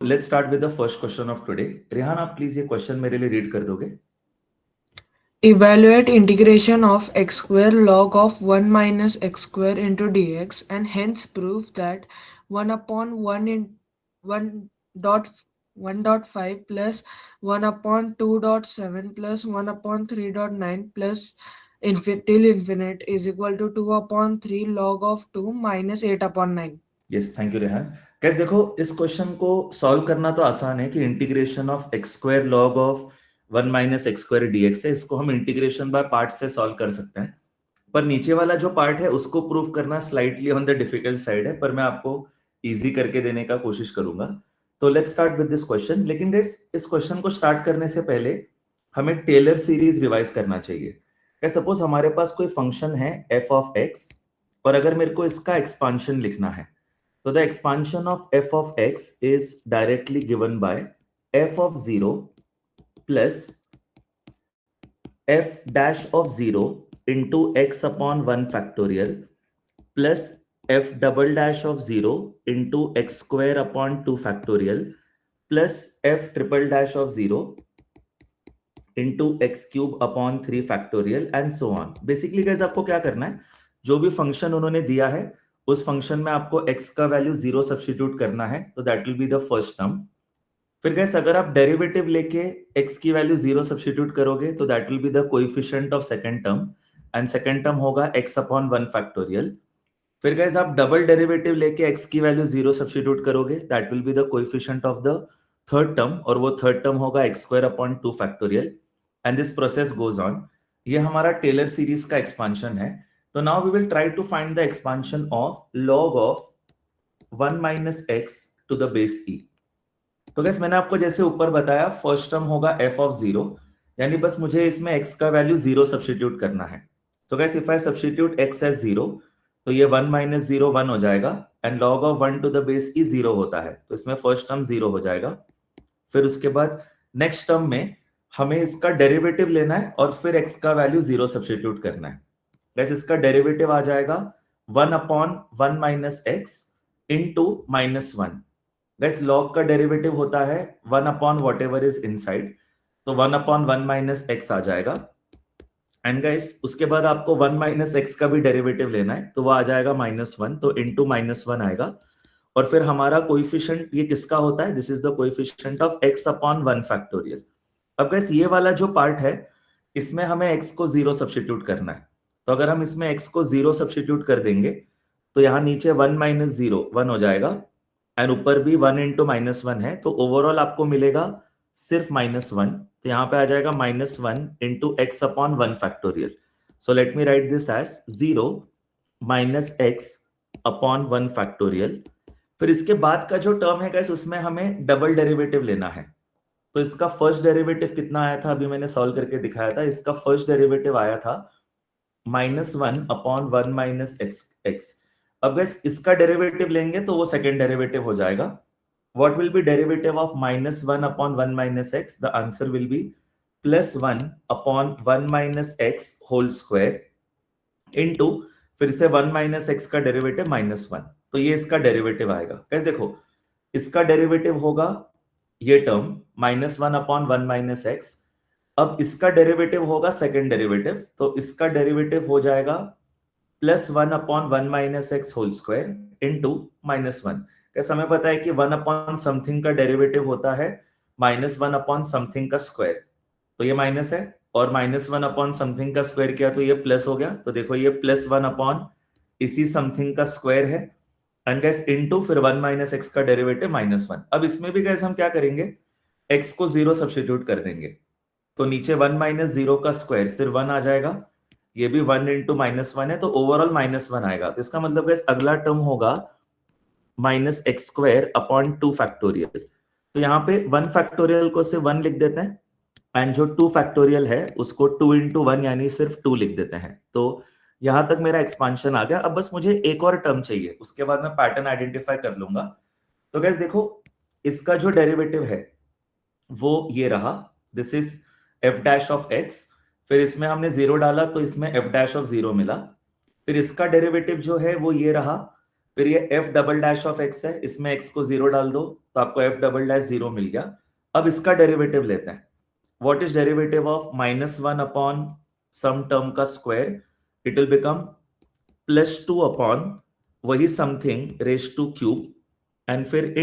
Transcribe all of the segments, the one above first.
Let's start with the first question of today. Rehan, आप please ये question मेरे लिए रीड कर दोगे? Evaluate integration of x square log of 1 minus x square into dx and hence prove that 1 upon 1 in 1 dot 1 dot 5 plus 1 upon 2 dot 7 plus 1 upon 3 dot 9 plus till infinite is equal to 2 upon 3 log of 2 minus 8 upon 9. Yes, thank you Rehan. कैसे देखो, इस question को solve करना तो आसान है कि integration of x square log of 1 - x² dx है। इसको हम इंटीग्रेशन बाय पार्ट से सॉल्व कर सकते हैं, पर नीचे वाला जो पार्ट है उसको प्रूव करना slightly on the difficult side है, पर मैं आपको इजी करके देने का कोशिश करूंगा। तो let's start with this question. लेकिन गाइस, इस क्वेश्चन को स्टार्ट करने से पहले हमें टेलर सीरीज रिवाइज करना चाहिए। सपोज हमारे पास कोई फंक्शन है f ऑफ x, और अगर मेरे को इसका एक्सपांशन लिखना है तो the expansion of f of x is directly given by f of 0 plus f dash of 0 into x upon 1 factorial plus f double dash of 0 into x square upon 2 factorial plus f triple dash of 0 into x cube upon 3 factorial and so on। Basically guys, आपको क्या करना है, जो भी function उन्होंने दिया है उस फंक्शन में आपको x का वैल्यू 0 सब्स्टिट्यूट करना है, तो that will be the first term. फिर गाइस, अगर आप डेरिवेटिव लेके x की वैल्यू 0 सब्स्टिट्यूट करोगे तो that will be the coefficient of second term, and second term होगा x अपॉन 1 फैक्टोरियल। फिर गाइस, आप डबल डेरिवेटिव लेके x की वैल्यू 0 सब्स्टिट्यूट करोगे, that will be the coefficient of the third term, और वो थर्ड टर्म होगा x square upon 2 factorial, and this process goes on. ये हमारा टेलर सीरीज का एक्सपांशन है। तो now we will try to find the expansion of log of 1 - x to the base e। तो guys, मैंने आपको जैसे ऊपर बताया, फर्स्ट टर्म होगा f ऑफ 0, यानी बस मुझे इसमें x का वैल्यू 0 सब्स्टिट्यूट करना है। तो guys, if I substitute x as 0, तो ये 1 - 0 1 हो जाएगा, and log of 1 to the base e 0 होता है, तो इसमें फर्स्ट टर्म 0 हो जाएगा। फिर उसके बाद नेक्स्ट टर्म में हमें इसका डेरिवेटिव लेना है और फिर x का वैल्यू 0 सब्स्टिट्यूट करना है। गैस, इसका डेरिवेटिव आ जाएगा 1 upon 1 - x into -1। Gas, log का डेरिवेटिव होता है 1 upon whatever is inside, तो 1 अपॉन 1 - x आ जाएगा। एंड गाइस, उसके बाद आपको 1 - x का भी डेरिवेटिव लेना है, तो वो आ जाएगा -1, तो इंटू -1 आएगा। और फिर हमारा कोएफिशिएंट ये किसका होता है, this is the coefficient of x upon 1 factorial. अब गाइस, ये वाला जो पार्ट है इसमें हमें x को 0 सब्स्टिट्यूट करना है। तो अगर हम इसमें x को 0 सब्स्टिट्यूट कर देंगे तो यहाँ नीचे 1 - 0 1 हो जाएगा, एंड ऊपर भी 1 इंटू -1 है, तो ओवरऑल आपको मिलेगा सिर्फ -1। तो यहाँ पे आ जाएगा -1 into x upon 1 factorial. So let me write this as 0 - x upon 1 factorial. फिर इसके बाद का जो टर्म है गाइस, उसमें हमें डबल डेरिवेटिव लेना है। तो इसका फर्स्ट डेरिवेटिव कितना आया था, अभी मैंने सॉल्व करके दिखाया था। इसका फर्स्ट डेरिवेटिव आया था -1 अपॉन 1 माइनस एक्स। अब गाइस, इसका डेरिवेटिव लेंगे तो वो सेकेंड डेरिवेटिव हो जाएगा। What will be derivative of -1 upon 1 minus x? The answer will be +1 upon 1 minus x whole square into फिर से 1 minus x का डेरिवेटिव -1, तो ये इसका डेरिवेटिव आएगा। कैसे देखो, इसका डेरिवेटिव होगा ये टर्म -1 अपॉन 1 minus x। अब इसका डेरिवेटिव होगा सेकेंड डेरिवेटिव, तो इसका डेरिवेटिव हो जाएगा +1 upon 1 minus x whole square into -1। कैसे हमें पता है कि 1 अपॉन समथिंग का डेरिवेटिव होता है -1 अपॉन समथिंग का स्क्वायर, तो ये माइनस है, और -1 अपॉन समथिंग का स्क्वायर किया तो ये प्लस हो गया। तो देखो, ये +1 अपॉन इसी समथिंग का स्क्वायर है, एंड गैस इंटू फिर 1 माइनस एक्स का डेरिवेटिव -1। अब इसमें भी गैस हम क्या करेंगे, एक्स को 0 सब्स्टिट्यूट कर देंगे, तो नीचे 1 माइनस 0 का स्क्वायर सिर्फ 1 आ जाएगा, ये भी 1 इंटू -1 है, तो ओवरऑल -1 आएगा। तो इसका मतलब गैस अगला टर्म होगा -x² अपॉन 2 फैक्टोरियल। तो यहाँ पे 1 फैक्टोरियल को से 1 लिख देते हैं, एंड जो 2 फैक्टोरियल है उसको 2 इंटू 1 यानी सिर्फ 2 लिख देते हैं। तो यहां तक मेरा एक्सपांशन आ गया। अब बस मुझे एक और टर्म चाहिए, उसके बाद मैं पैटर्न आइडेंटिफाई कर लूंगा। तो गैस देखो, इसका जो डेरिवेटिव है वो ये रहा, this is f dash of x। फिर इसमें हमने 0 डाला तो इसमें f डैश ऑफ 0 मिला। फिर इसका डेरिवेटिव जो है वो ये रहा, फिर ये F double dash of x है, इसमें एक्स को 0 डाल दो तो आपको एफ डबल डैश 0 मिल गया। अब इसका डेरिवेटिव लेते हैं। What is derivative of -1 upon some term का square? It will become +2 upon वही something raise to cube, and फिर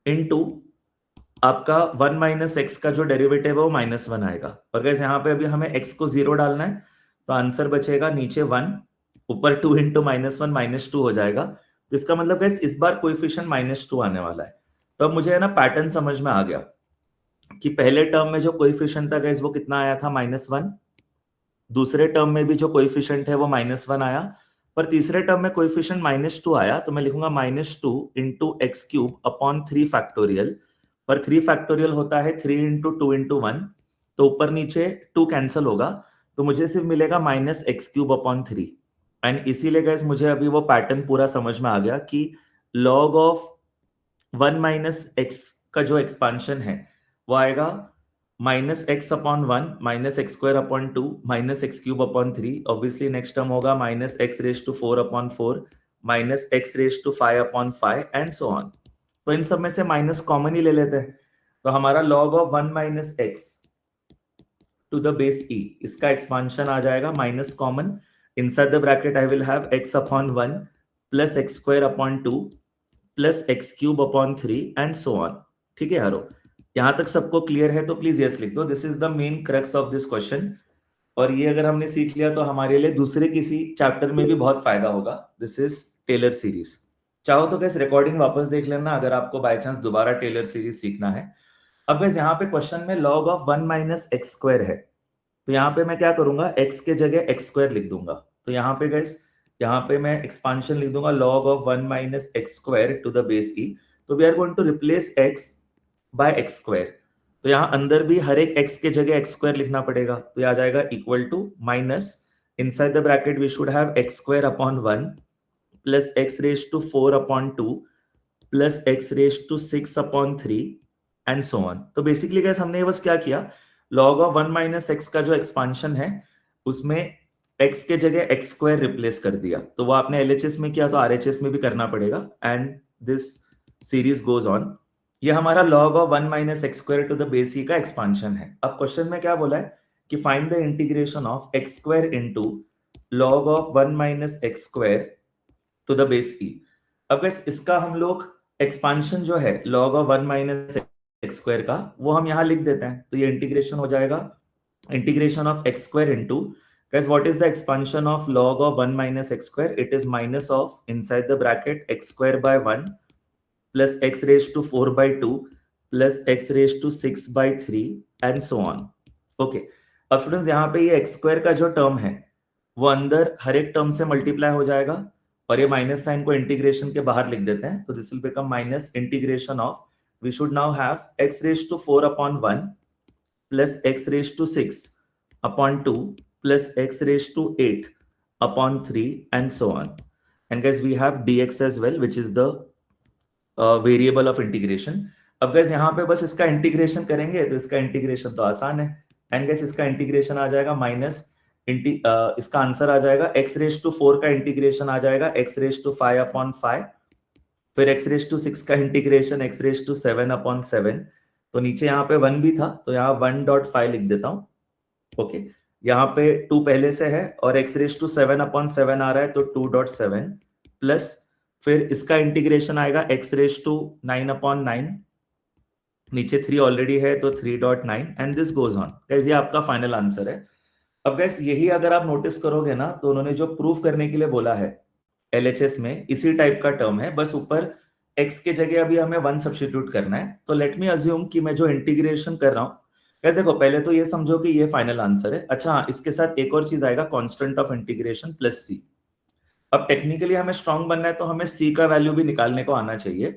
इनटू आपका 1 माइनस एक्स का जो डेरिवेटिव है वो -1 आएगा। और गाइस यहाँ पे अभी हमें एक्स को 0 डालना है, तो आंसर बचेगा नीचे 1, ऊपर 2 इंटू -1 -2 हो जाएगा। तो इसका मतलब गाइस इस बार कोएफिशिएंट -2 आने वाला है। तो अब मुझे है ना पैटर्न समझ में आ गया कि पहले टर्म में जो कोएफिशिएंट था गाइस वो कितना आया था, -1। दूसरे टर्म में भी जो कोएफिशिएंट है वो -1 आया, पर तीसरे टर्म में कोएफिशिएंट -2 आया, तो मैं लिखूंगा -2 into x cube upon 3 factorial. पर 3 फैक्टोरियल होता है 3 इंटू 2 इंटू 1, तो ऊपर नीचे 2 कैंसिल होगा, तो मुझे सिर्फ मिलेगा -x³ अपॉन 3। एंड इसीलिए गाइस मुझे अभी वो पैटर्न पूरा समझ में आ गया कि log ऑफ 1 माइनस एक्स का जो एक्सपांशन है वो आएगा -x upon 1 -x² upon 2 -x³ upon 3। Obviously next term होगा -x⁴ upon 4 -x⁵ upon 5 and so on. तो इन सब में से माइनस कॉमन ही ले लेते हैं, तो हमारा log of 1 minus x to the base e, इसका एक्सपांशन आ जाएगा minus common, inside the bracket I will have x upon 1 plus x² upon 2 plus x³ upon 3 and so on. ठीक है यारो, यहां तक सबको क्लियर है तो प्लीज यस लिख दो। This is the main crux of this question, और ये अगर हमने सीख लिया तो हमारे लिए दूसरे किसी चैप्टर में भी बहुत फायदा होगा। This is Taylor series. चाहो तो कैसे रिकॉर्डिंग वापस देख लेना अगर आपको बाय चांस दोबारा टेलर सीरीज सीखना है। अब वैसे यहाँ पे क्वेश्चन में log ऑफ 1 माइनस x² है, तो यहाँ पे मैं क्या करूंगा, x के जगह x² लिख दूंगा। तो यहाँ पे गाइस, यहाँ पे मैं एक्सपांशन लिख दूंगा log of 1 minus x² to the base e। तो we are going to replace x by x²। तो यहाँ अंदर भी हर एक x के जगह x² लिखना पड़ेगा, तो ये आ जाएगा equal to minus, inside the bracket we should have x² upon 1 plus x⁴ upon 2 plus x⁶ upon 3 and so on. तो बेसिकली गाइस हमने बस क्या किया, log ऑफ 1 माइनस एक्स का जो एक्सपांशन है उसमें x के जगह x² रिप्लेस कर दिया। तो वो आपने LHS में किया तो RHS में भी करना पड़ेगा, and this series goes on. ये हमारा log of 1 minus x² to the base e का एक्सपांशन है। अब क्वेश्चन में क्या बोला है कि find the integration of x² into log of 1 minus x² to the base e। अब गाइस इसका हम लोग एक्सपांशन जो है log ऑफ 1 माइनस x² का, वो हम यहां लिख देते हैं। तो ये इंटीग्रेशन हो जाएगा, integration of x² into, guys what is the expansion of log of 1 minus x²? It is minus of inside the bracket x² by 1 plus x⁴ by 2 plus x⁶ by 3 and so on. Okay, अब students यहाँ पे ये x² का जो term है वो अंदर हर एक टर्म से मल्टीप्लाई हो जाएगा, और ये माइनस साइन को इंटीग्रेशन के बाहर लिख देते हैं। तो this will become minus integration of, we should now have x⁴ upon 1 plus x⁶ upon 2 plus x⁸ upon 3 and so on. And guys we have dx as well which is the variable of integration. अब guys यहाँ पे बस इसका integration करेंगे तो इसका integration तो आसान है, एंड गाइस इसका इंटीग्रेशन आ जाएगा माइनस इसका आंसर आ जाएगा x⁴ का इंटीग्रेशन आ जाएगा x⁵ अपॉन 5, फिर x⁶ का इंटीग्रेशन x⁷ अपॉन 7। तो नीचे यहाँ पे 1 भी था तो यहाँ 1.5 लिख देता हूँ। ओके, यहाँ पे 2 पहले से है और x⁷ अपॉन 7 आ रहा है तो 2.7 प्लस, फिर इसका इंटीग्रेशन आएगा x⁹ अपॉन 9, नीचे 3 ऑलरेडी है तो 3.9 and this goes on. Guys ये आपका फाइनल आंसर है। अब गाइस यही अगर आप नोटिस करोगे ना तो उन्होंने जो प्रूफ करने के लिए बोला है LHS में इसी टाइप का टर्म है, बस ऊपर x के जगह अभी हमें 1 सब्स्टिट्यूट करना है। तो लेट मी अज्यूम कि मैं जो इंटीग्रेशन कर रहा हूं, गाइस देखो पहले तो ये समझो कि ये फाइनल आंसर है। अच्छा हाँ, इसके साथ एक और चीज आएगा, constant of integration plus c। अब टेक्निकली हमें स्ट्रांग बनना है तो हमें c का वैल्यू भी निकालने को आना चाहिए।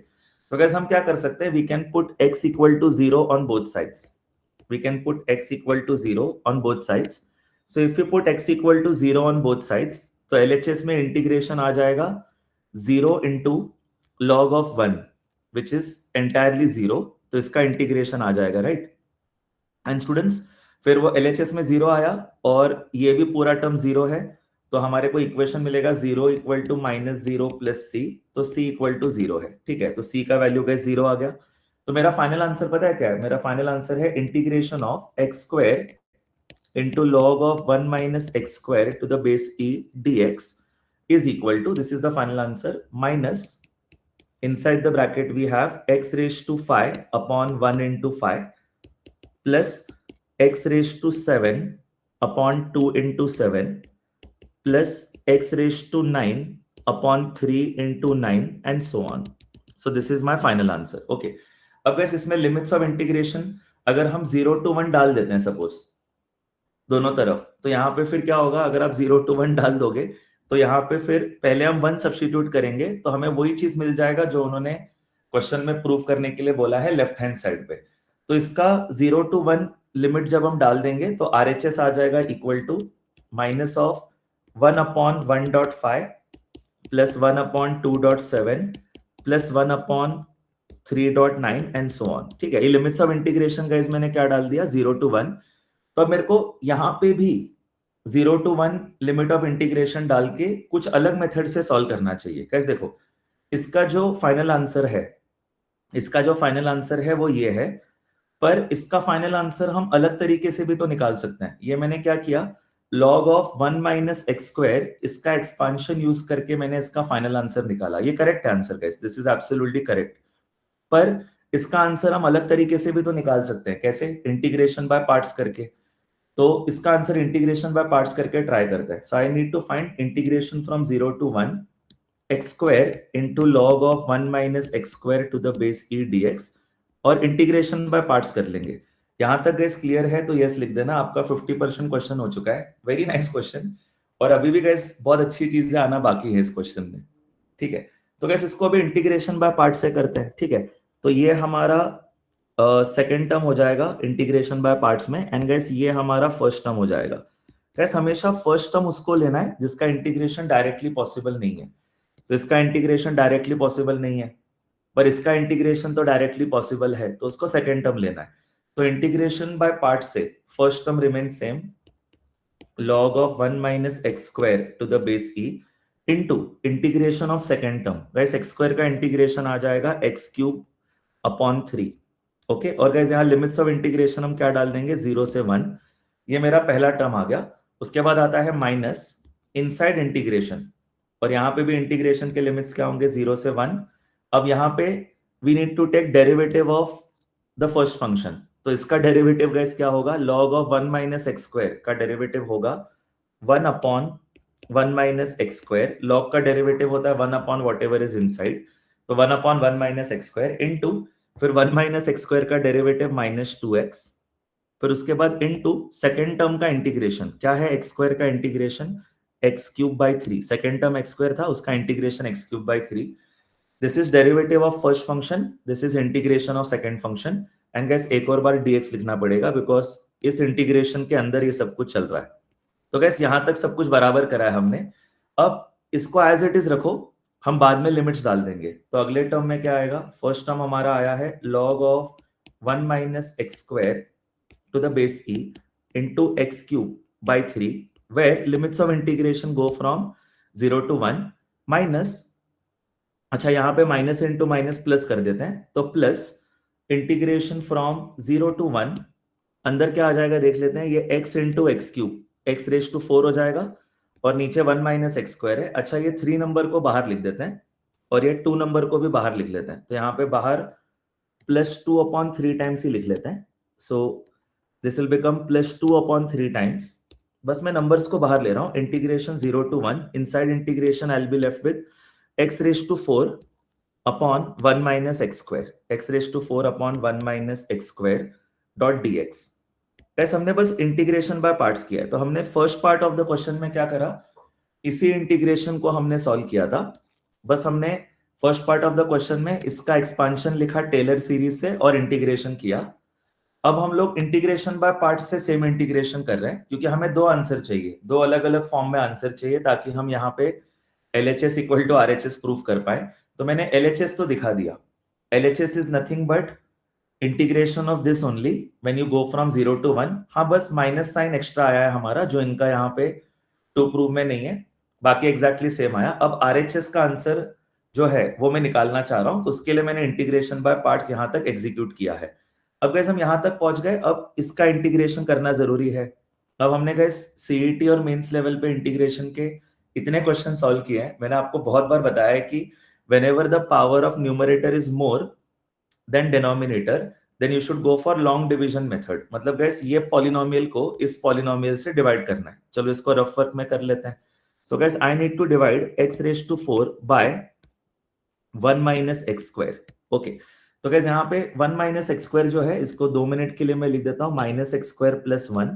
तो गाइस हम क्या कर सकते हैं, we can put x equal to 0 on both sides, we can put x equal to 0 on both sides. So if you put x equal to 0 on both sides तो LHS में इंटीग्रेशन आ जाएगा 0 into log of 1 which is entirely 0, तो इसका integration आ जाएगा, right. And students फिर वो LHS में 0 आया और ये भी पूरा टर्म 0 है, तो हमारे को इक्वेशन मिलेगा 0 इक्वल टू -0 प्लस सी, तो सी इक्वल टू 0 है, ठीक है। तो सी का वैल्यू गाइस 0 आ गया। तो मेरा फाइनल आंसर पता है क्या है? मेरा फाइनल आंसर है integration of x square into log of 1 minus x square to the base e dx is equal to, this is the final answer, minus inside the bracket we have x raised to 5 upon 1 into 5 plus x raised to 7 upon 2 into 7 plus x raised to 9 upon 3 into 9 and so on. So this is my final answer. Okay. अब guys इसमें limits of integration अगर हम 0 to 1 डाल देते हैं suppose दोनों तरफ, तो यहाँ पे फिर क्या होगा? अगर आप 0 to 1 डाल दोगे तो यहाँ पे फिर पहले हम 1 सब्स्टिट्यूट करेंगे तो हमें वही चीज मिल जाएगा जो उन्होंने क्वेश्चन में प्रूव करने के लिए बोला है लेफ्ट हैंड साइड पे। तो इसका 0 to 1 लिमिट जब हम डाल देंगे तो RHS आ जाएगा equal to minus of 1 upon 1.5 plus 1 upon 2.7 plus 1 upon 3.9 and so on, ठीक है। ये लिमिट्स ऑफ इंटीग्रेशन गाइस मैंने क्या डाल दिया? 0 to 1। तो अब मेरे को यहां पे भी 0 to 1 लिमिट ऑफ इंटीग्रेशन डाल के कुछ अलग मेथड से सॉल्व करना चाहिए। कैसे? देखो इसका जो फाइनल आंसर है, इसका जो फाइनल आंसर है वो ये है, पर इसका फाइनल आंसर हम अलग तरीके से भी तो निकाल सकते हैं। ये मैंने क्या किया? log of 1 minus x square, इसका एक्सपांशन यूज करके मैंने इसका फाइनल आंसर निकाला। ये correct answer guys, this is absolutely correct. पर इसका आंसर हम अलग तरीके से भी तो निकाल सकते हैं। कैसे? इंटीग्रेशन बाय पार्ट्स करके। तो इसका आंसर इंटीग्रेशन बाय पार्ट्स करके ट्राई करते हैं। So I need to find integration from 0 to 1 x square into log of 1 minus x square to the base e dx, और इंटीग्रेशन बाय पार्ट्स कर लेंगे। यहां तक गैस क्लियर है तो यस लिख देना। आपका 50% क्वेश्चन हो चुका है। Very nice question. और अभी भी गैस बहुत अच्छी चीजें आना बाकी है इस क्वेश्चन में, ठीक है। तो गैस इसको अभी इंटीग्रेशन बाय पार्ट से करते हैं, ठीक है। तो ये हमारा सेकेंड टर्म हो जाएगा इंटीग्रेशन बाय पार्ट्स में, एंड गैस ये हमारा फर्स्ट टर्म हो जाएगा। गैस हमेशा फर्स्ट टर्म उसको लेना है जिसका इंटीग्रेशन डायरेक्टली पॉसिबल नहीं है। तो इसका इंटीग्रेशन डायरेक्टली पॉसिबल नहीं है, पर इसका इंटीग्रेशन तो डायरेक्टली पॉसिबल है, तो उसको सेकेंड टर्म लेना है। तो इंटीग्रेशन बाय पार्ट से first term remain same, log of 1 minus x square to the base e into integration of second term. Guys x square का इंटीग्रेशन आ जाएगा x क्यूब अपॉन 3। ओके, और guys यहाँ limits of integration हम क्या डाल देंगे? 0 से 1। ये मेरा पहला टर्म आ गया। उसके बाद आता है माइनस इनसाइड इंटीग्रेशन, और यहाँ पे भी इंटीग्रेशन के लिमिट्स क्या होंगे? 0 से 1। अब यहाँ पे we need to take derivative of the first function. तो इसका डेरिवेटिव गाइस क्या होगा? log of 1 minus x square का डेरिवेटिव होगा 1 upon 1 minus x square. log का डेरिवेटिव होता है 1 upon whatever is inside, तो 1 upon 1 minus x square into फिर 1 माइनस एक्स स्क्वायर का डेरिवेटिव माइनस 2x, फिर उसके बाद इनटू सेकेंड टर्म का इंटीग्रेशन क्या है? एक्स स्क्वायर का integration x cube by 3। Second term x square था, उसका integration x cube by 3। This is derivative of first function, this is integration of second function. And gas एक और बार dx लिखना पड़ेगा बिकॉज इस इंटीग्रेशन के अंदर ये सब कुछ चल रहा है। तो गैस यहां तक सब कुछ बराबर करा है हमने। अब इसको एज इट इज रखो, हम बाद में लिमिट्स डाल देंगे। तो अगले टर्म में क्या आएगा? फर्स्ट टर्म हमारा आया है log of 1 minus x square to the base e into x cube by 3, where limits of integration go from 0 to 1 minus, अच्छा यहाँ पे माइनस इंटू माइनस प्लस कर देते हैं, तो प्लस इंटीग्रेशन फ्रॉम 0 to 1, अंदर क्या आ जाएगा देख लेते हैं। ये x into x cube, x raise to 4 हो जाएगा, और नीचे 1 माइनस एक्स स्क्वायर है। अच्छा ये 3 नंबर को बाहर लिख देते हैं, और ये 2 नंबर को भी बाहर लिख लेते हैं। तो यहाँ पे बाहर प्लस 2 अपॉन 3 टाइम्स ही लिख लेते हैं। So this will become plus 2 upon 3 times. बस मैं नंबर्स को बाहर ले रहा हूँ। Integration 0 to 1, inside integration I will be left with x raise to 4 upon 1 minus x square, x raise to 4 upon 1 minus x square dot dx। Guys हमने बस integration by parts किया है। तो हमने first part of the question में क्या करा? इसी इंटीग्रेशन को हमने सॉल्व किया था। बस हमने first part of the question में इसका एक्सपांशन लिखा टेलर सीरीज से और इंटीग्रेशन किया। अब हम लोग इंटीग्रेशन बाय पार्ट्स से सेम इंटीग्रेशन कर रहे हैं, क्योंकि हमें दो आंसर चाहिए, दो अलग अलग फॉर्म में आंसर चाहिए, ताकि हम यहाँ पे LHS equal to RHS proof कर पाए। तो मैंने LHS तो दिखा दिया। LHS is nothing but integration of this only when you go from 0 to 1। हाँ बस माइनस साइन एक्स्ट्रा आया है हमारा, जो इनका यहाँ पे टू प्रूव में नहीं है, बाकी एग्जैक्टली सेम आया। अब आरएचएस का आंसर जो है वो मैं निकालना चाह रहा हूं, तो उसके लिए मैंने इंटीग्रेशन बाय पार्ट्स यहां तक एग्जीक्यूट किया है। अब गैस हम यहां तक पहुंच गए, अब इसका इंटीग्रेशन करना जरूरी है। अब हमने गैस सीईटी और मेंस लेवल पे इंटीग्रेशन के इतने क्वेश्चन सॉल्व किए हैं। मैंने आपको बहुत बार बताया है कि whenever the power of numerator is more than denominator then you should go for long division method। मतलब गैस ये पॉलिनोमियल को इस पॉलिनोमियल से डिवाइड करना है। चलो इसको रफ वर्क में कर लेते हैं। So guys I need to divide x raise to 4 by 1 minus x square. Okay, तो गैस यहाँ पे 1 माइनस एक्स स्क्वायर जो है इसको 2 मिनट के लिए मैं लिख देता हूँ minus x square plus 1।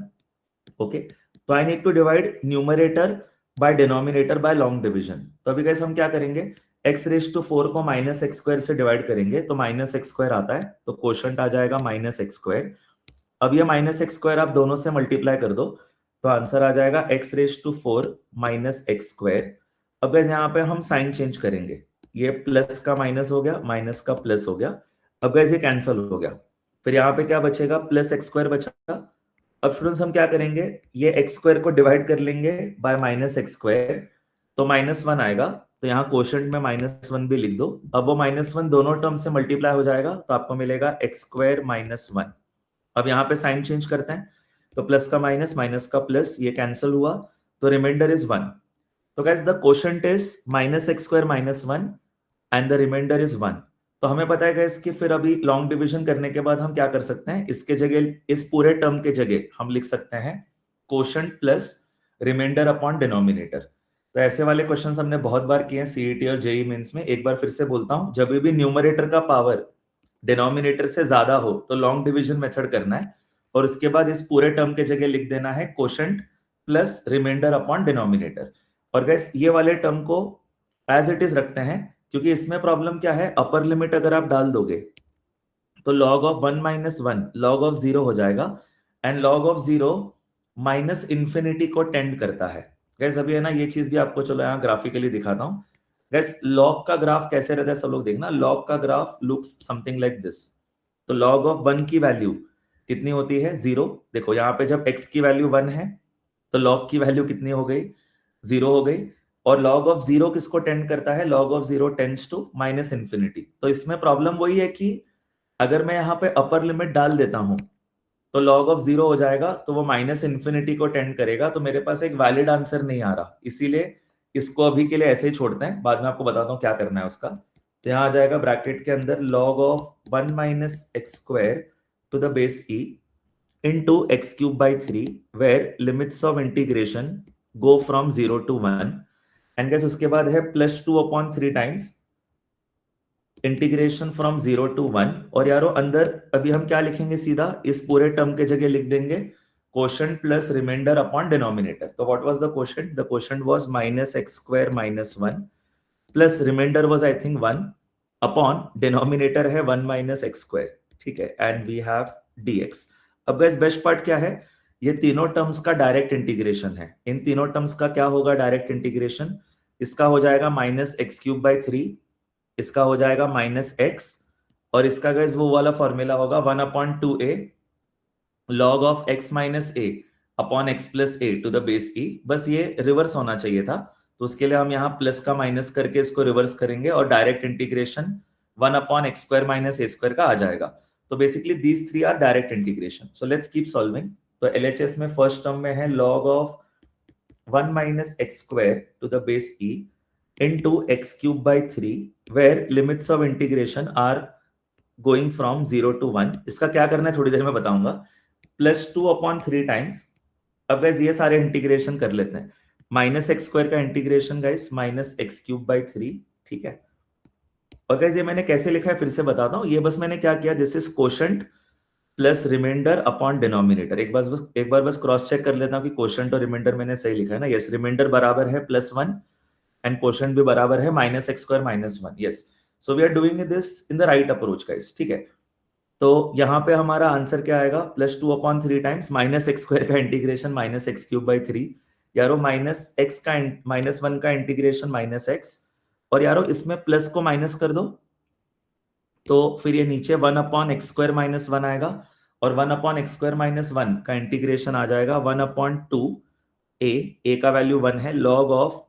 Okay, तो I need to divide numerator by denominator by long division. तो अभी गैस हम क्या करेंगे, x रेज टू 4 को माइनस एक्स स्क्वायर से डिवाइड करेंगे तो माइनस एक्स स्क्वायर आता है, तो क्वोशंट आ जाएगा माइनस एक्स स्क्वायर। अब ये माइनस एक्स स्क्वायर आप दोनों से मल्टीप्लाई कर दो तो आंसर आ जाएगा x raise to 4 minus x square. अब गैस यहाँ पे हम साइन चेंज करेंगे, ये प्लस का माइनस हो गया, माइनस का प्लस हो गया। अब गैस ये कैंसिल हो गया, फिर यहाँ पे क्या बचेगा, प्लस एक्स स्क्वायर बचा। अब स्टूडेंट्स हम क्या करेंगे, ये एक्स स्क्वायर को डिवाइड कर लेंगे बाय माइनस एक्स स्क्वायर, तो माइनस 1 आएगा, तो यहाँ क्वोशंट में माइनस 1 भी लिख दो। अब वो माइनस 1 दोनों टर्म से मल्टीप्लाई हो जाएगा तो आपको मिलेगा एक्स स्क्वायर माइनस 1। अब यहाँ पे साइन चेंज करते हैं, तो प्लस का माइनस, माइनस का प्लस, ये कैंसिल हुआ, तो रिमाइंडर इज 1। तो guys the quotient is minus x square minus 1 and the remainder is 1। तो हमें पता है गाइस कि फिर अभी लॉन्ग डिवीजन करने के बाद हम क्या कर सकते हैं, इसके जगह, इस पूरे टर्म के जगह हम लिख सकते हैं quotient plus remainder upon denominator. तो ऐसे वाले क्वेश्चंस हमने बहुत बार किए हैं सीईटी और जेई मेंस में। एक बार फिर से बोलता हूं, जब भी न्यूमरेटर का पावर डिनोमिनेटर से ज्यादा हो तो लॉन्ग डिवीजन मेथड करना है, और उसके बाद इस पूरे टर्म के जगह लिख देना है quotient plus remainder upon denominator. और गाइस ये वाले टर्म को एज इट इज रखते हैं, क्योंकि इसमें प्रॉब्लम क्या है, अपर लिमिट अगर आप डाल दोगे तो log of 1 minus 1 log of 0 हो जाएगा, and log of 0 minus infinity को टेंड करता है। गैस अभी है ना, ये चीज भी आपको चलो यहाँ ग्राफिकली दिखाता हूँ। गैस log का ग्राफ कैसे रहता है सब लोग देखना, log का graph looks something like this. तो log ऑफ 1 की वैल्यू कितनी होती है, 0। देखो यहाँ पे जब x की वैल्यू 1 है तो log की वैल्यू कितनी हो गई, 0 हो गई। और log ऑफ 0 किसको टेंड करता है, log of 0 tends to minus infinity. तो इसमें प्रॉब्लम वही है कि अगर मैं यहाँ पे अपर लिमिट डाल देता हूं तो log ऑफ 0 हो जाएगा, तो वो माइनस इंफिनिटी को टेंड करेगा, तो मेरे पास एक वैलिड आंसर नहीं आ रहा। इसीलिए इसको अभी के लिए ऐसे ही छोड़ते हैं, बाद में आपको बताता हूँ क्या करना है उसका। तो यहाँ आ जाएगा ब्रैकेट के अंदर log of 1 minus x square to the base e into x cube by 3 where limits of integration go from 0 to 1, and guys उसके बाद है plus 2 upon 3 times integration from 0 to 1। और यारो अंदर अभी हम क्या लिखेंगे, सीधा इस पूरे टर्म के जगह लिख देंगे quotient plus remainder upon denominator. तो what was the quotient, the quotient was minus x square minus 1 plus remainder was I think 1 upon denominator है 1 माइनस एक्स स्क्वायर, ठीक है, एंड वी हैव dx। अब guys best part क्या है, ये तीनों terms का डायरेक्ट इंटीग्रेशन है। इन तीनों टर्म्स का क्या होगा डायरेक्ट इंटीग्रेशन, इसका हो जाएगा माइनस एक्स क्यूब बाई 3, इसका हो जाएगा माइनस एक्स, और इसका गाइस वो वाला फॉर्मूला होगा 1/2a log of x minus a upon x plus a to the base e। बस ये रिवर्स होना चाहिए था, तो उसके लिए हम यहाँ प्लस का माइनस करके इसको रिवर्स करेंगे और direct integration 1/x square minus a square का आ जाएगा। तो basically these three are direct integration. So let's keep solving. तो LHS में फर्स्ट टर्म में है log of 1 minus x square to the base e into x cube by 3 where limits of integration are going from 0 to 1। इसका क्या करना है थोड़ी देर में बताऊंगा, प्लस 2 अपॉन 3 टाइम्स। अब गाइस ये सारे इंटीग्रेशन कर लेते हैं, माइनस एक्स स्क्वायर का integration guys minus x cube by 3, ठीक है। और गाइस ये मैंने कैसे लिखा है फिर से बताता हूँ, ये बस मैंने क्या किया, this is quotient plus remainder upon denominator. एक बार बस क्रॉस चेक कर लेता हूँ कि क्वोशंट और रिमाइंडर मैंने सही लिखा है ना। यस, रिमाइंडर बराबर है +1 एंड क्वोशंट भी बराबर है minus x square minus 1। Yes, so we are doing this in the right approach guys, ठीक है। तो यहाँ पे हमारा आंसर क्या आएगा, +2 upon 3 times minus x square का integration minus x cube by 3, यारो माइनस एक्स का माइनस 1 का इंटीग्रेशन माइनस एक्स, और यारो इसमें प्लस को माइनस कर दो तो फिर ये नीचे 1 अपॉन एक्स स्क्वायर माइनस 1 आएगा, और 1 अपॉन एक्स स्क्वायर माइनस 1 का इंटीग्रेशन आ जाएगा 1/2 ए का वैल्यू 1 है, log of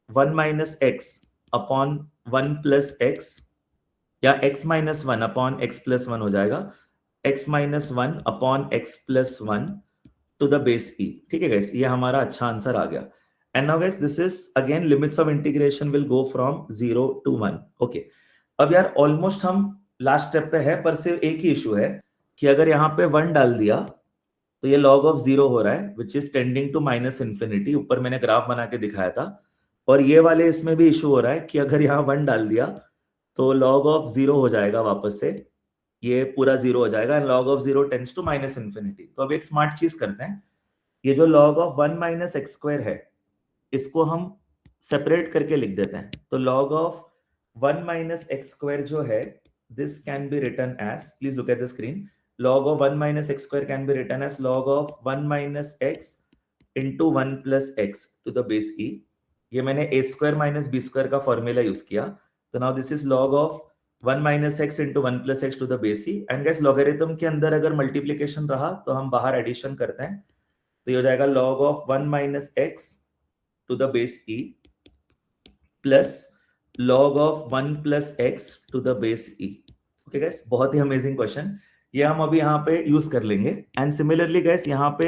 1 minus x upon 1 plus x, या x minus 1 upon x plus 1 हो जाएगा, x minus 1 upon x plus 1 to the base e. ठीक है गाइस, ये हमारा अच्छा आंसर आ गया। And now guys this is again limits of integration will go from 0 to 1। Okay, अब यार ऑलमोस्ट हम लास्ट स्टेप पे है, पर सिर्फ एक ही इशू है कि अगर यहाँ पे 1 डाल दिया तो ये log ऑफ 0 हो रहा है, which is tending to minus infinity. ऊपर मैंने ग्राफ बना के दिखाया था। और ये वाले इसमें भी इशू हो रहा है कि अगर यहाँ 1 डाल दिया तो log ऑफ 0 हो जाएगा वापस से, ये पूरा 0 हो जाएगा, and log of 0 tends to minus infinity. तो अब एक स्मार्ट चीज करते हैं, ये जो log of 1 minus x square है इसको हम सेपरेट करके लिख देते हैं। तो log of 1 minus x square जो है, this can be written as, please look at the screen, log of 1 minus x square can be written as log of 1 minus x into 1 plus x to the base e। ये मैंने a square minus b square का formula use किया। तो now this is log of 1 minus x into 1 plus x to the base e। And guys logarithm के अंदर अगर multiplication रहा तो हम बाहर एडिशन करते हैं, तो ये हो जाएगा log of 1 minus x to the base e plus log of 1 plus x to the base e। Okay guys, बहुत ही अमेजिंग क्वेश्चन, ये हम अभी यहाँ पे यूज कर लेंगे। एंड सिमिलरली गाइस यहाँ पे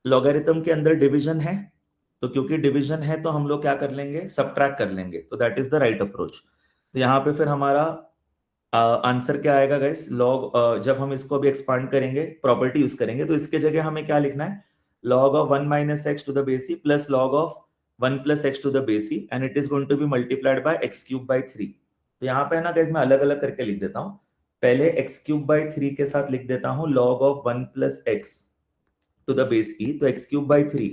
लॉगरिथम के अंदर डिवीजन है, तो क्योंकि डिवीजन है तो हम लोग क्या कर लेंगे, सब्ट्रैक्ट कर लेंगे। तो that is the right approach. तो यहाँ पे फिर हमारा आंसर क्या आएगा गाइस, लॉग, जब हम इसको अभी एक्सपांड करेंगे, प्रॉपर्टी यूज करेंगे, तो इसके जगह हमें क्या लिखना है, log of 1 minus x to the base e plus log of 1 plus x to the base e, and it is going to be multiplied by x cube by 3। तो यहाँ पे है ना गाइस, मैं अलग अलग करके लिख देता हूँ। पहले एक्स क्यूब बाय 3 के साथ लिख देता हूं log of 1 plus x to the base e. तो x cube by 3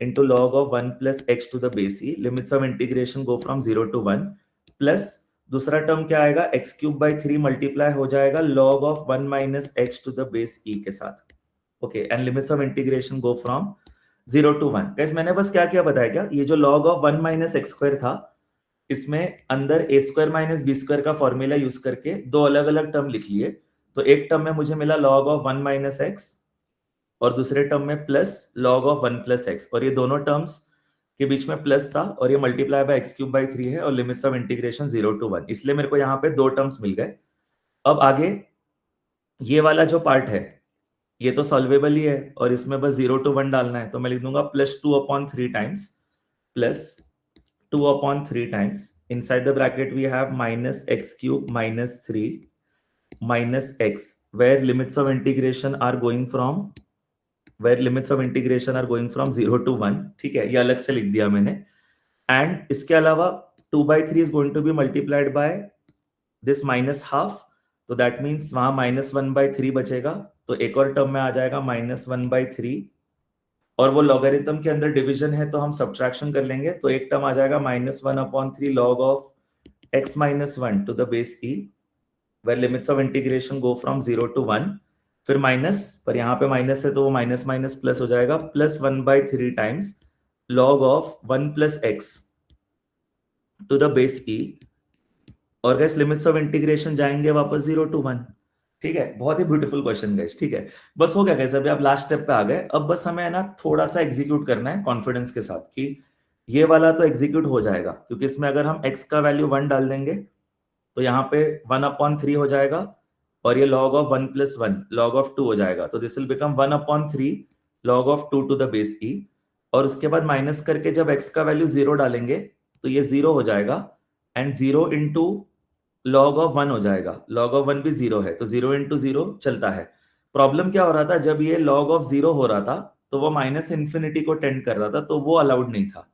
into log of 1 plus x to the base e, limits of integration go from 0 to 1, plus दूसरा टर्म क्या आएगा, x cube by 3 multiply हो जाएगा log of 1 minus x to the base e के साथ। Okay, and limits of integration go from 0 to 1। Guys मैंने बस क्या किया बताया क्या, ये जो log of 1 minus x square था, इसमें अंदर a square minus b square का फॉर्मूला यूज करके दो अलग अलग टर्म लिख लिए। तो एक टर्म में मुझे मिला log ऑफ 1 माइनस एक्स, और दूसरे टर्म में plus log of 1 plus x, और ये दोनों टर्म्स के बीच में प्लस था, और ये multiply by x cube by 3 है, और लिमिट्स ऑफ इंटीग्रेशन 0 टू 1, इसलिए मेरे को यहाँ पे दो टर्म्स मिल गए। अब आगे ये वाला जो पार्ट है ये तो सॉल्वेबल ही है, और इसमें बस 0 टू 1 डालना है। तो मैं लिख दूंगा plus 2 upon 3 times, plus 2 upon 3 times, inside the bracket we have minus x cube minus 3 minus x, where limits of integration are going from 0 to 1। ठीक है, ये अलग से लिख दिया मैंने। एंड इसके अलावा 2 by 3 is going to be multiplied by this minus half, तो दैट मीन्स वहां -1 by 3 बचेगा, तो एक और टर्म में आ जाएगा -1 by 3, और वो लॉगरिथम के अंदर डिवीजन है तो हम सब्ट्रैक्शन कर लेंगे। तो एक टर्म आ जाएगा -1 upon 3 log of x minus 1 to the base e, where limits of integration go from 0 to 1, फिर माइनस, पर यहाँ पे माइनस है तो वो माइनस माइनस प्लस हो जाएगा, plus 1 by 3 times log of 1 plus x to the base e, और गैस लिमिट्स ऑफ इंटीग्रेशन जाएंगे वापस 0 टू 1। ठीक है, बहुत ही ब्यूटीफुल क्वेश्चन गाइस। ठीक है, बस हो गया गाइस, अभी आप लास्ट स्टेप पे आ गए। अब बस हमें है ना थोड़ा सा एग्जीक्यूट करना है कॉन्फिडेंस के साथ कि ये वाला तो एग्जीक्यूट हो जाएगा, क्योंकि इसमें अगर हम x का वैल्यू 1 डाल देंगे तो यहाँ पे 1 अपॉन 3 हो जाएगा, और ये log of 1 plus 1 log of 2 हो जाएगा। तो this will become 1 upon 3 log of 2 to the base e, और उसके बाद माइनस करके जब x का वैल्यू 0 डालेंगे तो ये 0 हो जाएगा, एंड 0 इंटू log ऑफ 1 हो जाएगा, log ऑफ 1 भी 0 है, तो 0 इंटू 0 चलता है। प्रॉब्लम क्या हो रहा था, जब ये log ऑफ 0 हो रहा था तो वो माइनस इन्फिनिटी को टेंड कर रहा था, तो वो अलाउड नहीं था।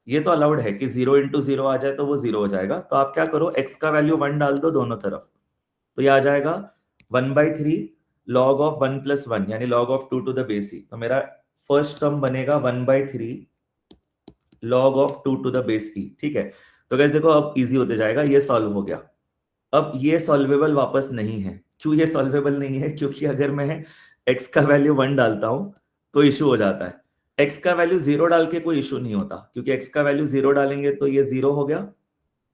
ये तो अलाउड है कि 0 इंटू 0 आ जाए तो वो 0 हो जाएगा। तो आप क्या करो, x का वैल्यू 1 डाल दो दोनों तरफ, तो ये आ जाएगा 1 by 3 log ऑफ 1 प्लस 1, यानी log of 2 to the base e। तो मेरा फर्स्ट टर्म बनेगा 1 by 3 log of 2 to the base e। ठीक है, तो गाइस देखो अब इजी होते जाएगा, ये सॉल्व हो गया। अब ये सॉल्वेबल वापस नहीं है। क्यों ये सॉल्वेबल नहीं है, क्योंकि अगर मैं x का वैल्यू 1 डालता हूं तो इशू हो जाता है। x का वैल्यू 0 डाल के कोई इशू नहीं होता, क्योंकि x का वैल्यू 0 डालेंगे तो ये 0 हो गया,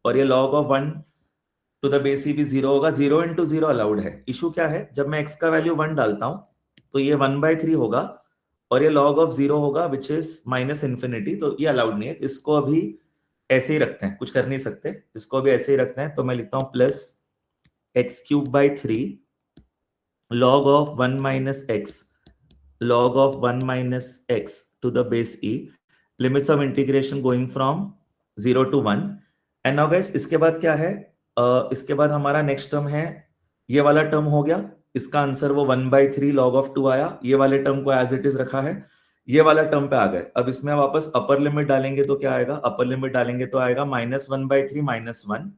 और ये log of 1 to the base e भी 0 होगा। 0 इंटू 0 अलाउड है। इशू क्या है, जब मैं x का वैल्यू 1 डालता हूं तो ये 1 by 3 होगा, और ये log ऑफ 0 होगा विच इज माइनस इन्फिनिटी, तो ये अलाउड नहीं है। इसको अभी ऐसे ही रखते हैं, कुछ कर नहीं सकते, इसको अभी ऐसे ही रखते हैं। तो मैं लिखता हूं plus x cube by 3 log of 1 minus x log of 1 minus x to the base e, limits of integration going from 0 to 1। And now guys इसके बाद क्या है, इसके बाद हमारा नेक्स्ट टर्म है, ये वाला टर्म हो गया, इसका आंसर वो 1/3 log of 2 आया, ये वाले टर्म को एज इट इज रखा है, ये वाला टर्म पे आ गए। अब इसमें वापस अपर लिमिट डालेंगे तो क्या आएगा, अपर लिमिट डालेंगे तो आएगा -1/3 -1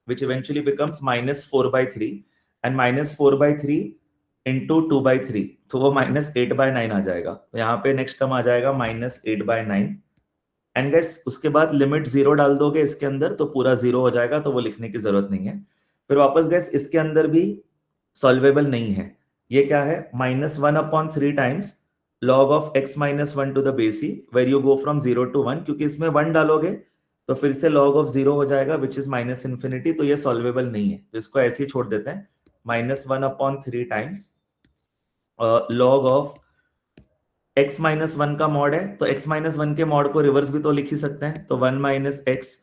which eventually becomes -4/3 and -4/3 into 2/3, तो वो -8/9 आ जाएगा। तो यहाँ पे नेक्स्ट टर्म आ जाएगा -8/9। एंड गाइस उसके बाद लिमिट 0 डाल दोगे इसके अंदर तो पूरा 0 हो जाएगा, तो वो लिखने की जरूरत नहीं है। फिर वापस गाइस इसके अंदर भी सॉल्वेबल नहीं है। ये क्या है, -1/3 times log of x - 1 to the base e where you go from 0 to 1, क्योंकि इसमें 1 डालोगे तो फिर से log of 0 हो जाएगा विच इज माइनस इन्फिनिटी, तो ये सॉल्वेबल नहीं है, तो इसको ऐसे ही छोड़ देते हैं। -1/3 टाइम्स log ऑफ x - 1 का मॉड है, तो x - 1 के मॉड को रिवर्स भी तो लिख ही सकते हैं, तो 1 - x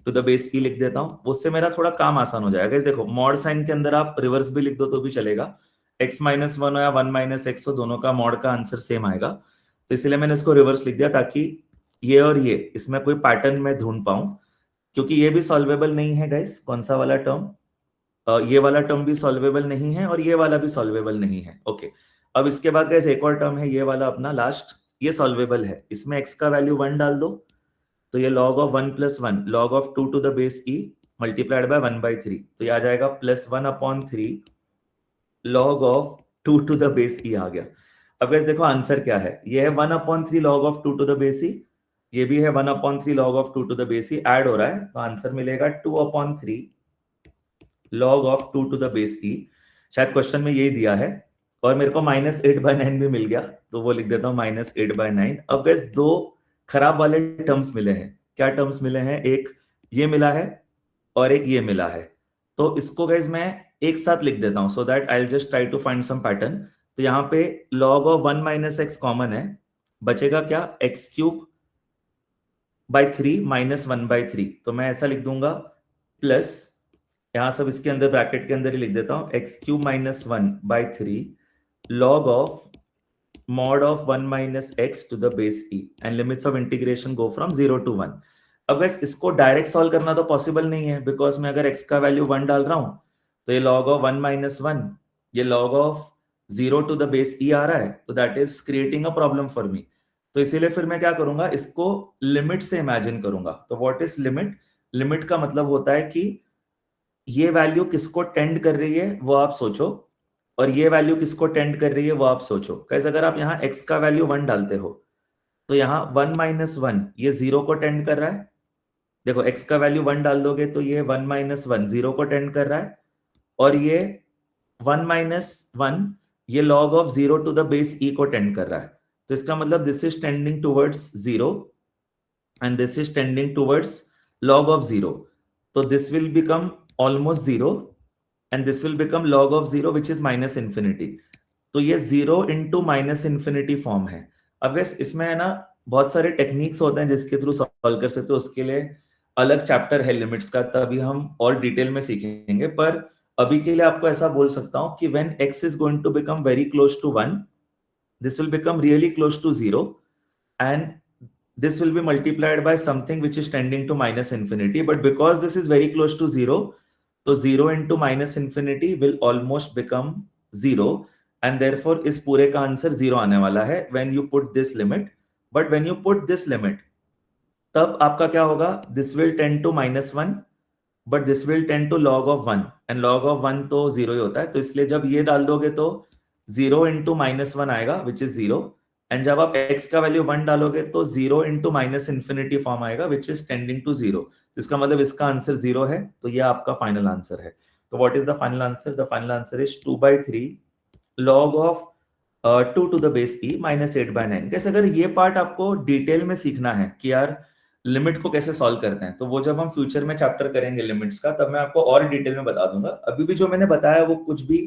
to the base e लिख देता हूं, उससे मेरा थोड़ा काम आसान हो जाएगा। देखो मॉड साइन के अंदर आप रिवर्स भी लिख दो तो भी चलेगा, x - 1 हो या 1 - x हो, दोनों का मॉड का आंसर सेम आएगा। तो इसलिए मैंने इसको रिवर्स लिख दिया ताकि ये और ये इसमें कोई पैटर्न में ढूंढ पाऊं, क्योंकि ये भी सॉल्वेबल नहीं है गाइस। कौन सा वाला टर्म, ये वाला टर्म भी सॉल्वेबल नहीं है और ये वाला भी सॉल्वेबल नहीं है। ओके, अब इसके बाद गाइस एक और टर्म है, ये वाला अपना लास्ट, ये सॉल्वेबल है। इसमें x का वैल्यू 1 डाल दो, तो ये log of 1 + 1 log of 2 to the base e multiplied by 1/3, तो ये आ जाएगा +1/3 log of 2 to the base e आ गया। अब गाइस देखो आंसर क्या है, ये है 1/3 log of 2 to the base e, ये भी है 1/3 log of 2 to the base e, add हो रहा है, तो आंसर मिलेगा 2/3 log of 2 to the base e। शायद क्वेश्चन में यही दिया है, और मेरे को -8/9 भी मिल गया, तो वो लिख देता हूं -8/9। अब गाइस दो खराब वाले टर्म्स मिले हैं। क्या टर्म्स मिले हैं, एक ये मिला है और एक ये मिला है, तो इसको गाइस मैं एक साथ लिख देता हूं so that I will just try to find some pattern. तो यहाँ पे log ऑफ 1 - x कॉमन है, बचेगा क्या, x³/3 -1/3, तो मैं ऐसा लिख दूंगा प्लस, यहां सब इसके अंदर ब्रैकेट के अंदर ही लिख देता हूं, x³ - 1/3 log of mod of 1 - x to the base e and limits of integration go from 0 to 1। अब guys इसको डायरेक्ट सॉल्व करना तो पॉसिबल नहीं है, बिकॉज मैं अगर x का वैल्यू 1 डाल रहा हूं तो ये log of 1 - 1, ये log of 0 to the base e आ रहा है, तो that is creating a problem for me. तो इसीलिए फिर मैं क्या करूंगा, इसको लिमिट से इमेजिन करूंगा। तो व्हाट इज लिमिट, लिमिट का मतलब होता है कि ये वैल्यू किसको टेंड कर रही है वो आप सोचो, और ये वैल्यू किसको टेंड कर रही है वो आप सोचो। कैसे, अगर आप यहाँ x का वैल्यू 1 डालते हो तो यहाँ 1 - 1 ये 0 को टेंड कर रहा है। देखो x का वैल्यू 1 डाल दोगे तो ये 1 - 1 0 को टेंड कर रहा है, और ये 1 - 1 ये log of 0 to the base e को टेंड कर रहा है। तो इसका मतलब this is tending towards 0 and this is tending towards log of 0, तो this will become almost 0 and this will become log of 0 which is -∞। तो ये 0 into -∞ फॉर्म है। अब गैस इसमें है ना बहुत सारे टेक्निक्स होते हैं जिसके थ्रू सॉल्व कर सकते हो, उसके लिए अलग चैप्टर है लिमिट्स का, तभी हम और डिटेल में सीखेंगे। पर अभी के लिए आपको ऐसा बोल सकता हूं कि when x is going to become very close to 1, this will become really close to 0 and this will be multiplied by something which is tending to -∞, but because this is very close to 0, तो 0 into -∞ will almost become 0 and therefore इस पूरे का answer 0 आने वाला है when you put this limit। but when you put this limit तब आपका क्या होगा, this will tend to -1 but this will tend to log of 1 and log of 1 तो 0 ही होता है, तो इसलिए जब ये डाल दोगे तो 0 into -1 आएगा which is 0, एंड जब आप x का वैल्यू 1 डालोगे तो 0 into -∞ फॉर्म आएगा which is tending to 0। इसका मतलब इसका आंसर 0 है, तो ये आपका फाइनल आंसर है। तो what is the final answer, the final answer is 2/3 log of 2 to the base e -8/9। कैसे, अगर ये पार्ट आपको डिटेल में सीखना है कि यार लिमिट को कैसे सॉल्व करते हैं, तो वो जब हम फ्यूचर में चैप्टर करेंगे लिमिट्स का तब मैं आपको और डिटेल में बता दूंगा। अभी भी जो मैंने बताया वो कुछ भी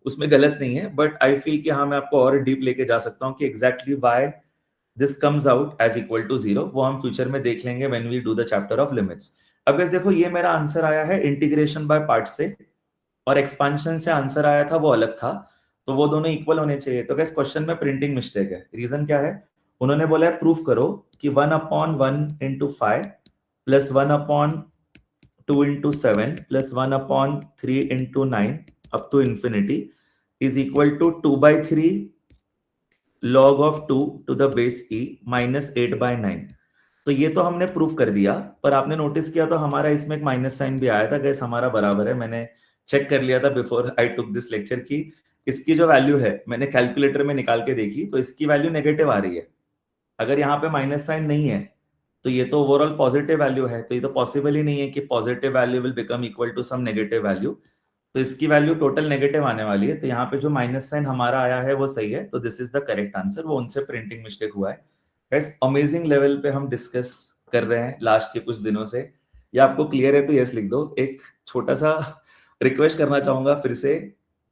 उसमें गलत नहीं है, बट आई फील कि हाँ मैं आपको और डीप लेके जा सकता हूँ कि exactly why this comes out as equal to 0, वो हम फ्यूचर में देख लेंगे when we do the chapter of limits. अब गाइस देखो, ये मेरा आंसर आया है इंटीग्रेशन बाय पार्ट से, और एक्सपांशन से आंसर आया था वो अलग था, तो वो दोनों इक्वल होने चाहिए। तो गाइस क्वेश्चन में प्रिंटिंग मिस्टेक है। रीजन क्या है? उन्होंने बोला है प्रूफ करो कि 1/1 × 5 plus 1/2 × 7 plus 1/3 × 9 up to infinity is equal to 2/3 log of 2 to the base e minus 8/9। तो ये तो हमने प्रूफ कर दिया, पर आपने नोटिस किया तो हमारा इसमें एक माइनस साइन भी आया था। गैस हमारा बराबर है, मैंने चेक कर लिया था before I took this lecture की इसकी जो वैल्यू है मैंने कैलकुलेटर में निकाल के देखी, तो इसकी वैल्यू नेगेटिव आ रही है। अगर यहाँ पे माइनस साइन नहीं है तो ये तो ओवरऑल पॉजिटिव वैल्यू है, तो ये तो पॉसिबल ही नहीं है कि positive value will become equal to some negative value. तो इसकी वैल्यू टोटल नेगेटिव आने वाली है, तो यहाँ पे जो माइनस साइन हमारा आया है वो सही है, तो this is the correct answer. वो उनसे प्रिंटिंग मिस्टेक हुआ है। गाइस अमेजिंग लेवल पे हम डिस्कस कर रहे हैं लास्ट के कुछ दिनों से। ये आपको क्लियर है तो यस लिख दो। एक छोटा सा रिक्वेस्ट करना चाहूंगा फिर से,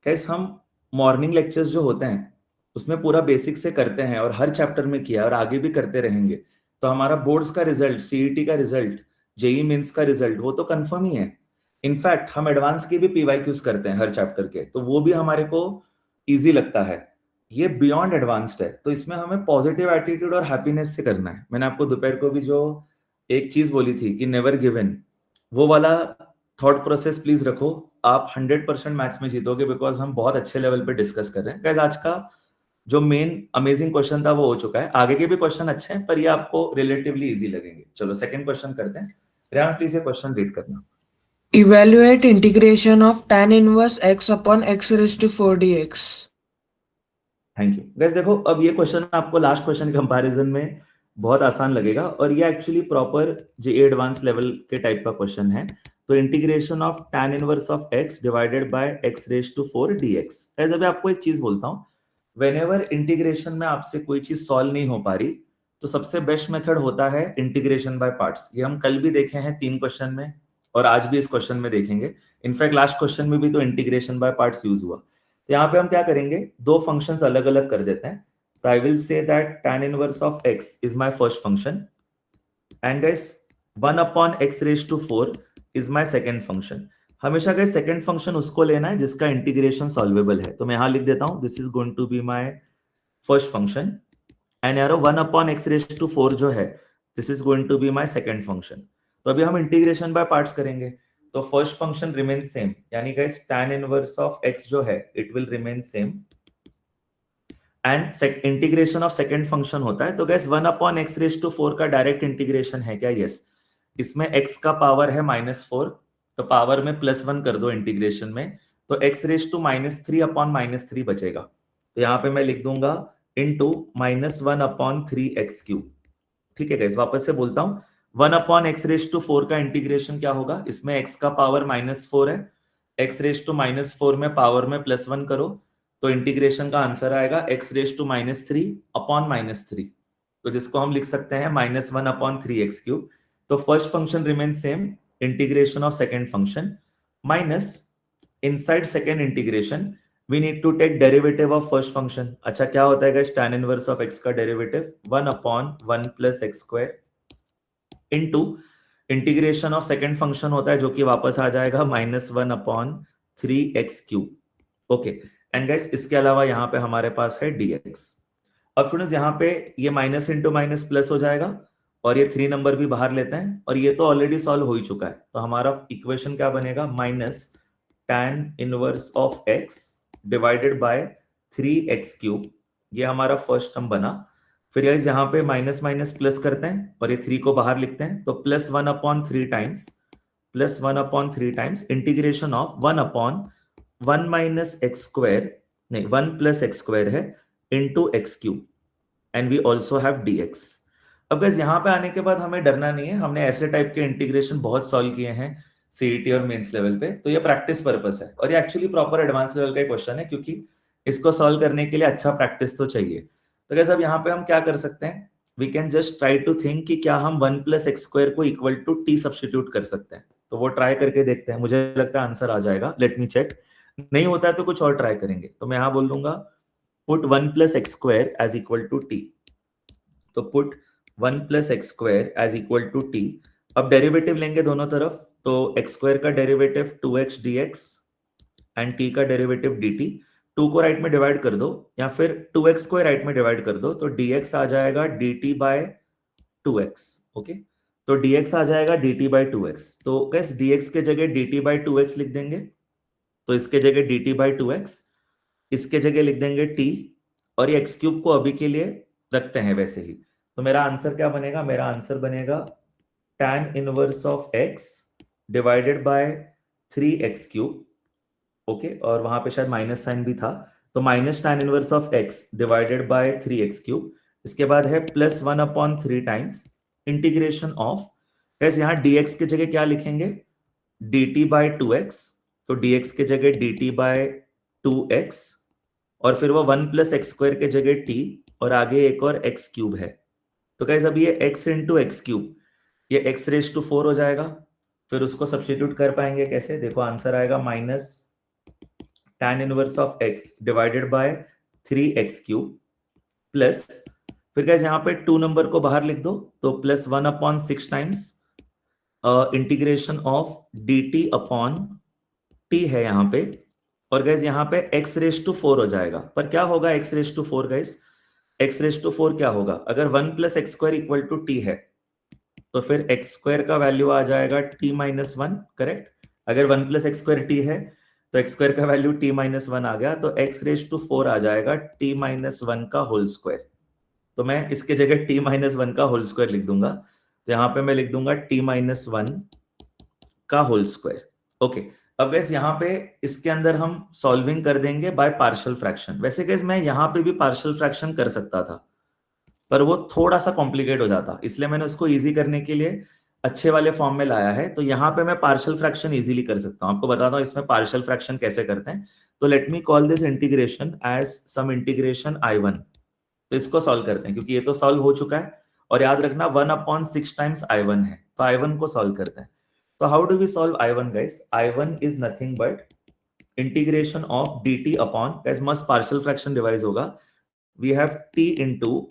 गाइस हम मॉर्निंग लेक्चर्स जो होते हैं उसमें पूरा बेसिक से करते हैं और हर चैप्टर में किया और आगे भी करते रहेंगे। तो हमारा बोर्ड्स का रिजल्ट, सीईटी का रिजल्ट, जेई मेंस का रिजल्ट वो तो कंफर्म ही है। इनफैक्ट हम एडवांस के भी पीवाईक्यूज करते हैं हर चैप्टर के, तो वो भी हमारे को इजी लगता है। ये बियॉन्ड एडवांस्ड है, तो इसमें हमें पॉजिटिव एटीट्यूड और हैप्पीनेस से करना है। मैंने आपको दोपहर को भी जो एक चीज बोली थी कि नेवर गिव इन, वो वाला थॉट प्रोसेस प्लीज रखो। आप 100% मैथ्स में जीतोगे, बिकॉज हम बहुत अच्छे लेवल पे डिस्कस कर रहे हैं। गाइस आज का जो मेन अमेजिंग क्वेश्चन था वो हो चुका है। आगे के भी क्वेश्चन अच्छे हैं पर ये आपको रिलेटिवली इजी लगेंगे। चलो सेकंड क्वेश्चन करते हैं। रेहान प्लीज ये क्वेश्चन रीड करना। Evaluate integration of tan inverse x upon x raised to 4 dx. Thank you. Guys देखो, अब ये क्वेश्चन आपको लास्ट क्वेश्चन कंपैरिजन में बहुत आसान लगेगा, और ये actually proper JEE advance level के टाइप का क्वेश्चन है। तो integration of tan inverse of x divided by x raise to 4 dx। Guys अभी आपको एक चीज बोलता हूँ, व्हेनेवर इंटीग्रेशन में आपसे कोई चीज सॉल्व नहीं हो पा रही तो सबसे बेस्ट मेथड होता है इंटीग्रेशन बाय पार्ट्स। ये हम कल भी देखे हैं 3 क्वेश्चन में, और आज भी इस क्वेश्चन में देखेंगे। इनफैक्ट लास्ट क्वेश्चन में भी तो इंटीग्रेशन बाय पार्ट्स यूज हुआ। तो यहाँ पे हम क्या करेंगे, दो फंक्शंस अलग अलग कर देते हैं। तो I will say that tan inverse of x is my first function, and guys 1/x raise to 4 is my second function. हमेशा गाइस सेकंड फंक्शन उसको लेना है जिसका इंटीग्रेशन सॉल्वेबल है। तो मैं यहां लिख देता हूं this is going to be my first function, and यारो 1/x रेज टू 4 जो है this is going to be my second function. तो अभी हम इंटीग्रेशन बाय पार्ट्स करेंगे। तो फर्स्ट फंक्शन रिमेन सेम, यानी guys tan inverse of x जो है it will remain same, and integration of second function होता है। तो गाइस 1/x रेज टू 4 का डायरेक्ट इंटीग्रेशन है क्या? यस। इसमें x का पावर है -4, तो पावर में +1 कर दो इंटीग्रेशन में, तो x रेज टू -3/-3 बचेगा। तो यहाँ पे मैं लिख दूंगा इनटू -1/3x³। ठीक है गाइस, वापस से बोलता हूं, 1/x रेज टू 4 का इंटीग्रेशन क्या होगा? इसमें x का पावर -4 है, x रेज टू -4 में पावर में +1 करो, तो इंटीग्रेशन का आंसर आएगा x रेज टू -3/-3, तो जिसको हम लिख सकते हैं -1/3x³। तो first function remain same, integration of second function minus inside second integration we need to take derivative of first function. अच्छा क्या होता है guys tan inverse of x का derivative? 1/1 + x² into integration of second function होता है जो कि वापस आ जाएगा -1/3x³। ओके, एंड गाइस इसके अलावा यहाँ पे हमारे पास है dx। अब स्टूडेंट्स यहाँ पे ये माइनस इंटू माइनस प्लस हो जाएगा, और ये 3 नंबर भी बाहर लेते हैं, और ये तो ऑलरेडी सॉल्व हो ही चुका है। तो हमारा इक्वेशन क्या बनेगा? Minus tan inverse of x divided bye 3x³। ये हमारा फर्स्ट टर्म बना। फिर गाइस यहाँ पे माइनस माइनस प्लस करते हैं और ये 3 को बाहर लिखते हैं, तो +1/3 टाइम्स इंटीग्रेशन ऑफ 1/1 - x², नहीं 1 + x² है, into x³, and we also have dx। अब गाइस यहाँ पे आने के बाद हमें डरना नहीं है, हमने ऐसे टाइप के इंटीग्रेशन बहुत सॉल्व किए हैं सीईटी और मेंस लेवल पे, तो ये प्रैक्टिस पर्पस है, और ये एक्चुअली प्रॉपर एडवांस लेवल का क्वेश्चन है, क्योंकि इसको सॉल्व करने के लिए अच्छा प्रैक्टिस तो चाहिए। तो गाइस अब यहाँ पे हम क्या कर सकते हैं, we can just try to think कि क्या हम 1 + x² को इक्वल टू t सब्स्टिट्यूट कर सकते हैं। तो वो ट्राई करके देखते हैं, मुझे लगता है आंसर आ जाएगा। Let me check. नहीं होता है तो कुछ और ट्राई करेंगे। तो मैं यहां बोल दूंगा put 1 plus x square as equal to t. तो put 1 plus x square as equal to t. अब डेरिवेटिव लेंगे दोनों तरफ, तो एक्स स्क्वायर का derivative 2x dx and t का डेरिवेटिव dt। 2 को राइट में डिवाइड कर दो या फिर 2x स्क्वायर राइट में डिवाइड कर दो, तो dx आ जाएगा dt बाय 2x। ओके, तो dx आ जाएगा dt बाय 2x। तो कैसे dx के जगह dt बाय 2x लिख देंगे, तो इसके जगह dt बाय 2x, इसके जगह लिख देंगे t, और ये एक्स क्यूब को अभी के लिए रखते हैं वैसे ही। तो मेरा आंसर क्या बनेगा, मेरा आंसर बनेगा tan inverse of x divided bye 3x cube. Okay, और वहां पे शायद माइनस साइन भी था, तो minus tan inverse of x divided bye 3x cube. इसके बाद है प्लस 1/3 टाइम्स इंटीग्रेशन ऑफ, कैसे यहाँ dx की जगह क्या लिखेंगे, dt बाय 2x। तो dx के जगह dt बाय 2x, और फिर वो 1 प्लस एक्स स्क्वायर के जगह t, और आगे एक और x क्यूब है। तो कैसे अब ये x इंटू एक्स क्यूब, ये x रेज टू 4 हो जाएगा। फिर उसको सब्स्टिट्यूट कर पाएंगे कैसे, देखो आंसर आएगा minus tan inverse of x divided bye 3x cube plus, फिर कैसे यहाँ पे 2 नंबर को बाहर लिख दो, तो plus 1/6 times integration of dt upon t है यहाँ पे। और गैस यहाँ पे x रेज टू 4 हो जाएगा, पर क्या होगा x raise to 4 guys, x raise to 4 क्या होगा, अगर 1 plus x square equal to t है, तो फिर एक्स स्क्वायर का वैल्यू आ जाएगा t माइनस 1, करेक्ट। अगर 1 प्लस एक्स स्क्वायर टी है तो एक्स स्क्वायर का वैल्यू t माइनस 1 आ गया, तो x रेज टू 4 आ जाएगा t माइनस 1 का होल स्क्वायर। तो मैं इसके जगह t माइनस 1 का होल स्क्वायर लिख दूंगा, तो यहाँ पे मैं लिख दूंगा t माइनस 1 का होल स्क्वायर। ओके, अब गैस यहाँ पे इसके अंदर हम सॉल्विंग कर देंगे बाय पार्शियल फ्रैक्शन। वैसे गैस मैं यहाँ पे भी पार्शियल फ्रैक्शन कर सकता था, पर वो थोड़ा सा कॉम्प्लिकेट हो जाता, इसलिए मैंने उसको इजी करने के लिए अच्छे वाले फॉर्म में लाया है। तो यहाँ पे मैं पार्शियल फ्रैक्शन इजीली कर सकता हूँ, आपको बताता हूँ इसमें पार्शियल फ्रैक्शन कैसे करते हैं। तो let me call this integration as some integration I1। तो इसको सॉल्व करते हैं, क्योंकि ये तो सॉल्व हो चुका है, और याद रखना 1/6 टाइम्स I1 है, तो I1 को सॉल्व करते हैं। तो how do we solve I1 guys, I1 is nothing but integration of dt upon, guys must partial fraction devise होगा, we have t into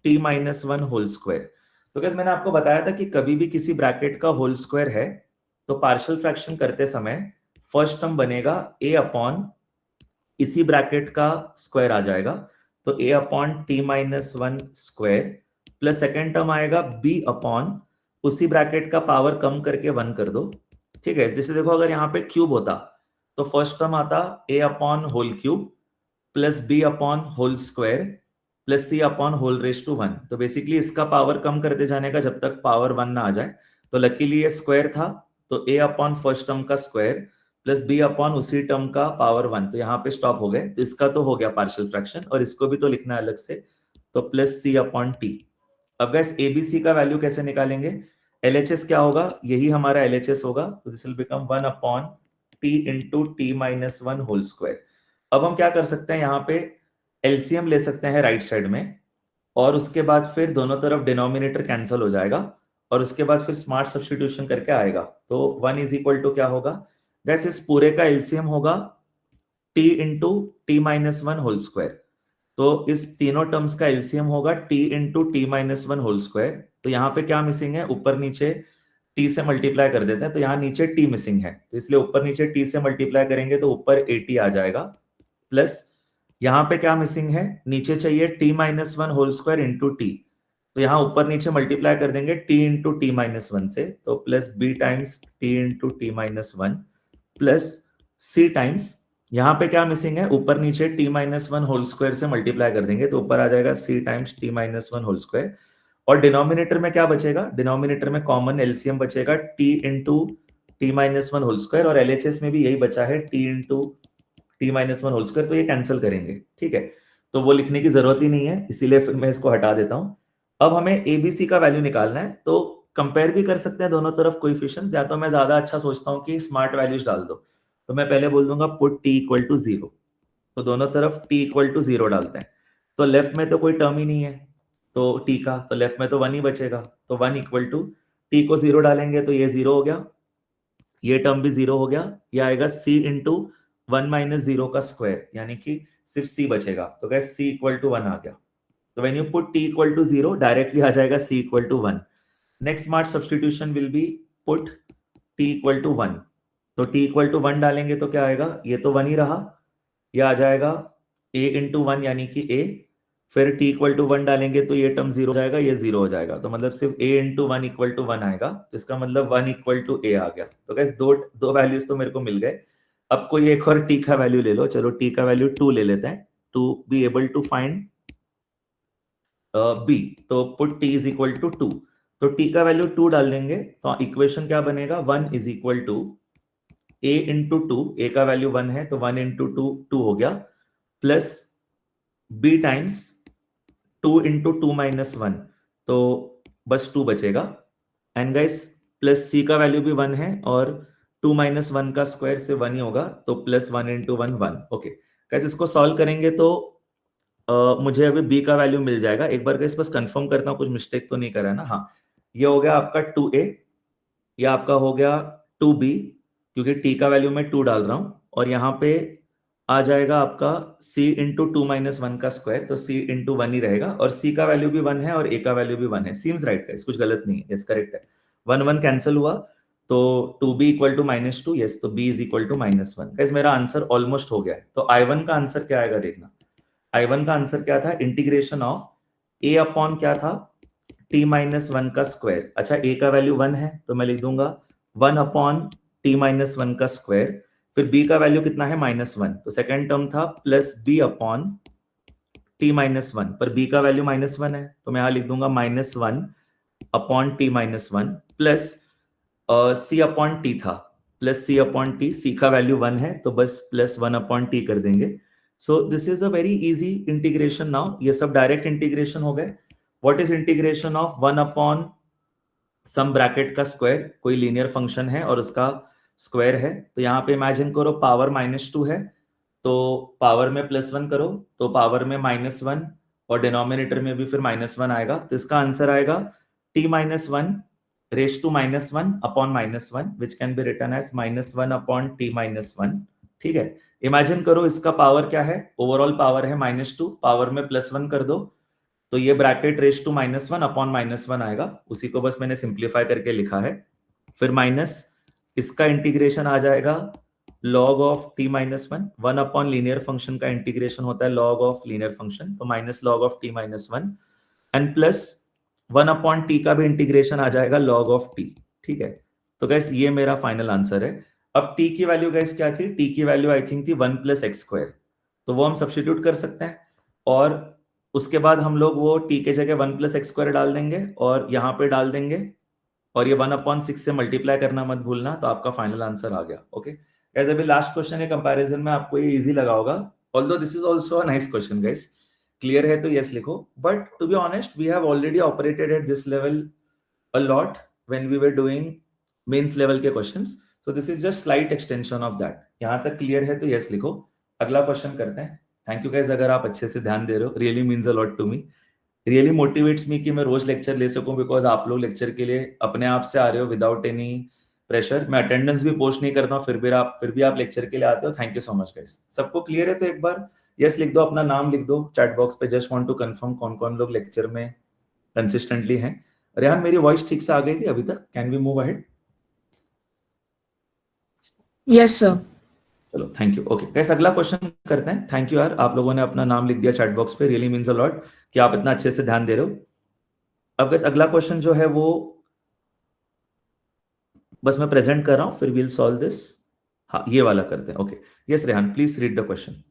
t minus 1 whole square. तो guys मैंने आपको बताया था कि कभी भी किसी ब्रैकेट का होल स्क्वायर है तो पार्शियल फ्रैक्शन करते समय फर्स्ट टर्म बनेगा a अपॉन इसी ब्रैकेट का स्क्वायर आ जाएगा, तो a upon t minus 1 square, plus second term आएगा b अपॉन उसी ब्रैकेट का पावर कम करके 1 कर दो। ठीक है, जैसे देखो अगर यहाँ पे क्यूब होता तो फर्स्ट टर्म आता a upon whole cube plus b upon whole square plus c upon whole raise to 1। तो बेसिकली इसका पावर कम करते जाने का जब तक पावर 1 ना आ जाए। तो लकीली ये स्क्वायर था, तो a अपॉन फर्स्ट टर्म का स्क्वायर प्लस b अपॉन उसी टर्म का पावर 1, तो यहाँ पे स्टॉप हो गए। तो इसका तो हो गया पार्शियल फ्रैक्शन, और इसको भी तो लिखना है अलग से, तो प्लस c अपॉन टी। अब गैस एबीसी का वैल्यू कैसे निकालेंगे, एलएचएस क्या होगा, यही हमारा एलएचएस होगा, तो this will become 1 upon t into t minus 1 whole square. अब हम क्या कर सकते हैं, यहाँ पे एलसीएम ले सकते हैं राइट साइड में, और उसके बाद फिर दोनों तरफ डिनोमिनेटर कैंसिल हो जाएगा, और उसके बाद फिर स्मार्ट सब्स्टिट्यूशन करके आएगा। तो 1 इज इक्वल टू क्या होगा, गैस इस पूरे का एलसीएम होगा t into t minus 1 whole square. तो इस तीनों टर्म्स का एलसीएम होगा t into t minus 1 whole square. तो यहाँ पे क्या मिसिंग है, ऊपर नीचे t से मल्टीप्लाई कर देते हैं, तो यहाँ नीचे t मिसिंग है, तो इसलिए ऊपर नीचे t से मल्टीप्लाई करेंगे तो ऊपर 80 आ जाएगा, प्लस यहाँ पे क्या मिसिंग है, नीचे चाहिए t minus 1 whole square into t. तो यहाँ ऊपर नीचे मल्टीप्लाई कर देंगे t इंटू टी माइनस 1 से, तो plus b times t into t minus 1 plus c times, यहाँ पे क्या मिसिंग है, ऊपर नीचे t माइनस 1 होल स्क्वायर से मल्टीप्लाई कर देंगे तो ऊपर आ जाएगा c times t minus 1 whole square. और डिनोमिनेटर में क्या बचेगा, डिनोमिनेटर में कॉमन एलसीएम बचेगा t into t minus 1 whole square, और एलएचएस में भी यही बचा है t into t minus 1 whole square, तो ये कैंसिल करेंगे। ठीक है, तो वो लिखने की जरूरत ही नहीं है, इसीलिए फिर मैं इसको हटा देता हूं। अब हमें एबीसी का वैल्यू निकालना है, तो कंपेयर भी कर सकते हैं दोनों तरफ कोएफिशिएंट्स, या तो मैं ज्यादा अच्छा सोचता हूँ कि स्मार्ट वैल्यूज डाल दो, तो मैं पहले बोल दूंगा पुट t इक्वल टू 0। तो दोनों तरफ t इक्वल टू 0 डालते हैं, तो लेफ्ट में तो कोई टर्म ही नहीं है तो t का, तो लेफ्ट में तो 1 ही बचेगा, तो 1 इक्वल टू t को 0 डालेंगे तो ये 0 हो गया, ये टर्म भी 0 हो गया, ये आएगा c इंटू 1 माइनस 0 का स्क्वायर, यानी कि सिर्फ c बचेगा। तो गैस c इक्वल टू 1 आ गया। तो when you put t equal to 0 directly आ जाएगा c equal to 1। Next smart substitution will be put t equal to 1। तो t इक्वल टू 1 डालेंगे तो क्या आएगा, ये तो 1 ही रहा, ये आ जाएगा a इंटू 1 यानी कि a, फिर t इक्वल टू 1 डालेंगे तो ये टर्म 0 हो जाएगा, ये 0 हो जाएगा, तो मतलब सिर्फ a इंटू 1 इक्वल टू 1 आएगा। तो इसका मतलब 1 इक्वल टू a आ गया। तो गैस दो वैल्यूज तो मेरे को मिल गए। अब कोई एक और t का वैल्यू ले लो। चलो t का वैल्यू 2 ले लेते हैं, to be able to find b। तो put t is equal to 2। तो t का वैल्यू 2 डाल देंगे तो इक्वेशन क्या बनेगा, 1 is equal to a into 2, a का वैल्यू 1 है तो 1 इंटू 2 2 हो गया, plus b times 2 into 2 minus 1, तो बस 2 बचेगा। एंड गाइस प्लस c का वैल्यू भी 1 है और 2 माइनस 1 का स्क्वायर से 1 ही होगा, तो प्लस 1 इंटू 1 1। ओके गाइस, इसको सॉल्व करेंगे तो मुझे अभी b का वैल्यू मिल जाएगा। एक बार गाइस बस कंफर्म करता हूँ कुछ मिस्टेक तो नहीं करा है ना। हाँ, ये हो गया आपका 2a, ये आपका हो गया 2b, क्योंकि t का वैल्यू मैं 2 डाल रहा हूं, और यहाँ पे आ जाएगा आपका c इंटू 2 माइनस 1 का स्क्वायर, तो c इंटू 1 ही रहेगा, और c का वैल्यू भी 1 है और a का वैल्यू भी 1 है। सीम्स राइट गाइस, कुछ गलत नहीं है, यस करेक्ट है। 1 1 कैंसिल हुआ तो 2b equal to minus 2, yes, तो b is equal to minus 1। Guys मेरा आंसर ऑलमोस्ट हो गया है। तो I1 का आंसर क्या आएगा देखना। I1 का आंसर क्या था, इंटीग्रेशन ऑफ a अपॉन क्या था, t माइनस 1 का स्क्वायर। अच्छा, a का वैल्यू 1 है तो मैं लिख दूंगा 1 अपॉन t माइनस 1 का स्क्वायर, फिर b का वैल्यू कितना है, माइनस 1, तो सेकेंड टर्म था plus b upon t minus 1, पर b का वैल्यू माइनस 1 है तो मैं यहां लिख दूंगा minus 1 upon t minus 1, plus c upon t था, plus c upon t, c का वैल्यू 1 है तो बस प्लस 1 अपॉन t कर देंगे। सो this is a very easy integration. Now ये सब डायरेक्ट इंटीग्रेशन हो गए। What is integration of 1 upon some bracket का स्क्वायर, कोई लीनियर फंक्शन है और उसका स्क्वायर है, तो यहाँ पे इमेजिन करो पावर माइनस 2 है, तो पावर में प्लस 1 करो तो पावर में माइनस 1, और डिनोमिनेटर में भी फिर माइनस 1 आएगा, तो इसका आंसर आएगा t minus 1 raise to minus 1 upon minus 1, which can be written as minus 1 upon t minus 1। ठीक है, इमेजिन करो इसका पावर क्या है, ओवरऑल पावर है माइनस 2, पावर में प्लस 1 कर दो तो ये bracket raise to minus 1 upon minus 1 आएगा, उसी को बस मैंने सिंप्लीफाई करके लिखा है। फिर माइनस इसका इंटीग्रेशन आ जाएगा log of t minus 1, 1 upon linear function का इंटीग्रेशन होता है log ऑफ लीनियर फंक्शन, तो minus log of t minus 1, and plus 1 upon t का भी इंटीग्रेशन आ जाएगा log ऑफ t। ठीक है, तो गैस ये मेरा फाइनल आंसर है। अब t की वैल्यू गैस क्या थी, t की वैल्यू आई थिंक थी 1 प्लस एक्स स्क्वायर, तो वो हम सब्स्टिट्यूट कर सकते हैं, और उसके बाद हम लोग वो t के जगह 1 प्लस एक्स स्क्वायर डाल देंगे और यहाँ पे डाल देंगे, और ये 1 अपॉन 6 से मल्टीप्लाई करना मत भूलना, तो आपका फाइनल आंसर आ गया। ओके गाइस, अभी लास्ट क्वेश्चन है कंपैरिजन में, आपको ये इजी लगा होगा, although this is also a nice question guys. Clear है तो यस लिखो, but to be honest we have already operated at this level a lot when we were doing mains level के questions, so this is just slight extension of that. यहां तक clear है तो yes लिखो। अगला question करते हैं। Thank you guys, अगर आप अच्छे से ध्यान दे रहे हो, really means a lot to me, really motivates me कि मैं रोज लेक्चर ले सकूं, बिकॉज आप लोग लेक्चर के लिए अपने आप से आ रहे हो विदाउट एनी प्रेशर। मैं अटेंडेंस भी पोस्ट नहीं करता हूं, फिर भी आप लेक्चर के लिए आते हो। Thank you so much guys. सबको क्लियर है तो एक बार यस लिख दो, अपना नाम लिख दो चैट बॉक्स पे। जस्ट वांट टू कंफर्म कौन कौन लोग लेक्चर में कंसिस्टेंटली हैं। रेहान, मेरी वॉइस ठीक से आ गई थी अभी तक? Can we move ahead? Yes, sir. चलो थैंक यू। ओके गाइस, अगला क्वेश्चन करते हैं। थैंक यू यार, आप लोगों ने अपना नाम लिख दिया चैट बॉक्स पे, रियली मीन्स अ लॉट कि आप इतना अच्छे से ध्यान दे रहे हो। अब गाइस अगला क्वेश्चन जो है वो बस मैं प्रेजेंट कर रहा हूं, फिर वील सॉल्व दिस। हाँ, ये वाला करते हैं। Okay yes Rehan, please read the question.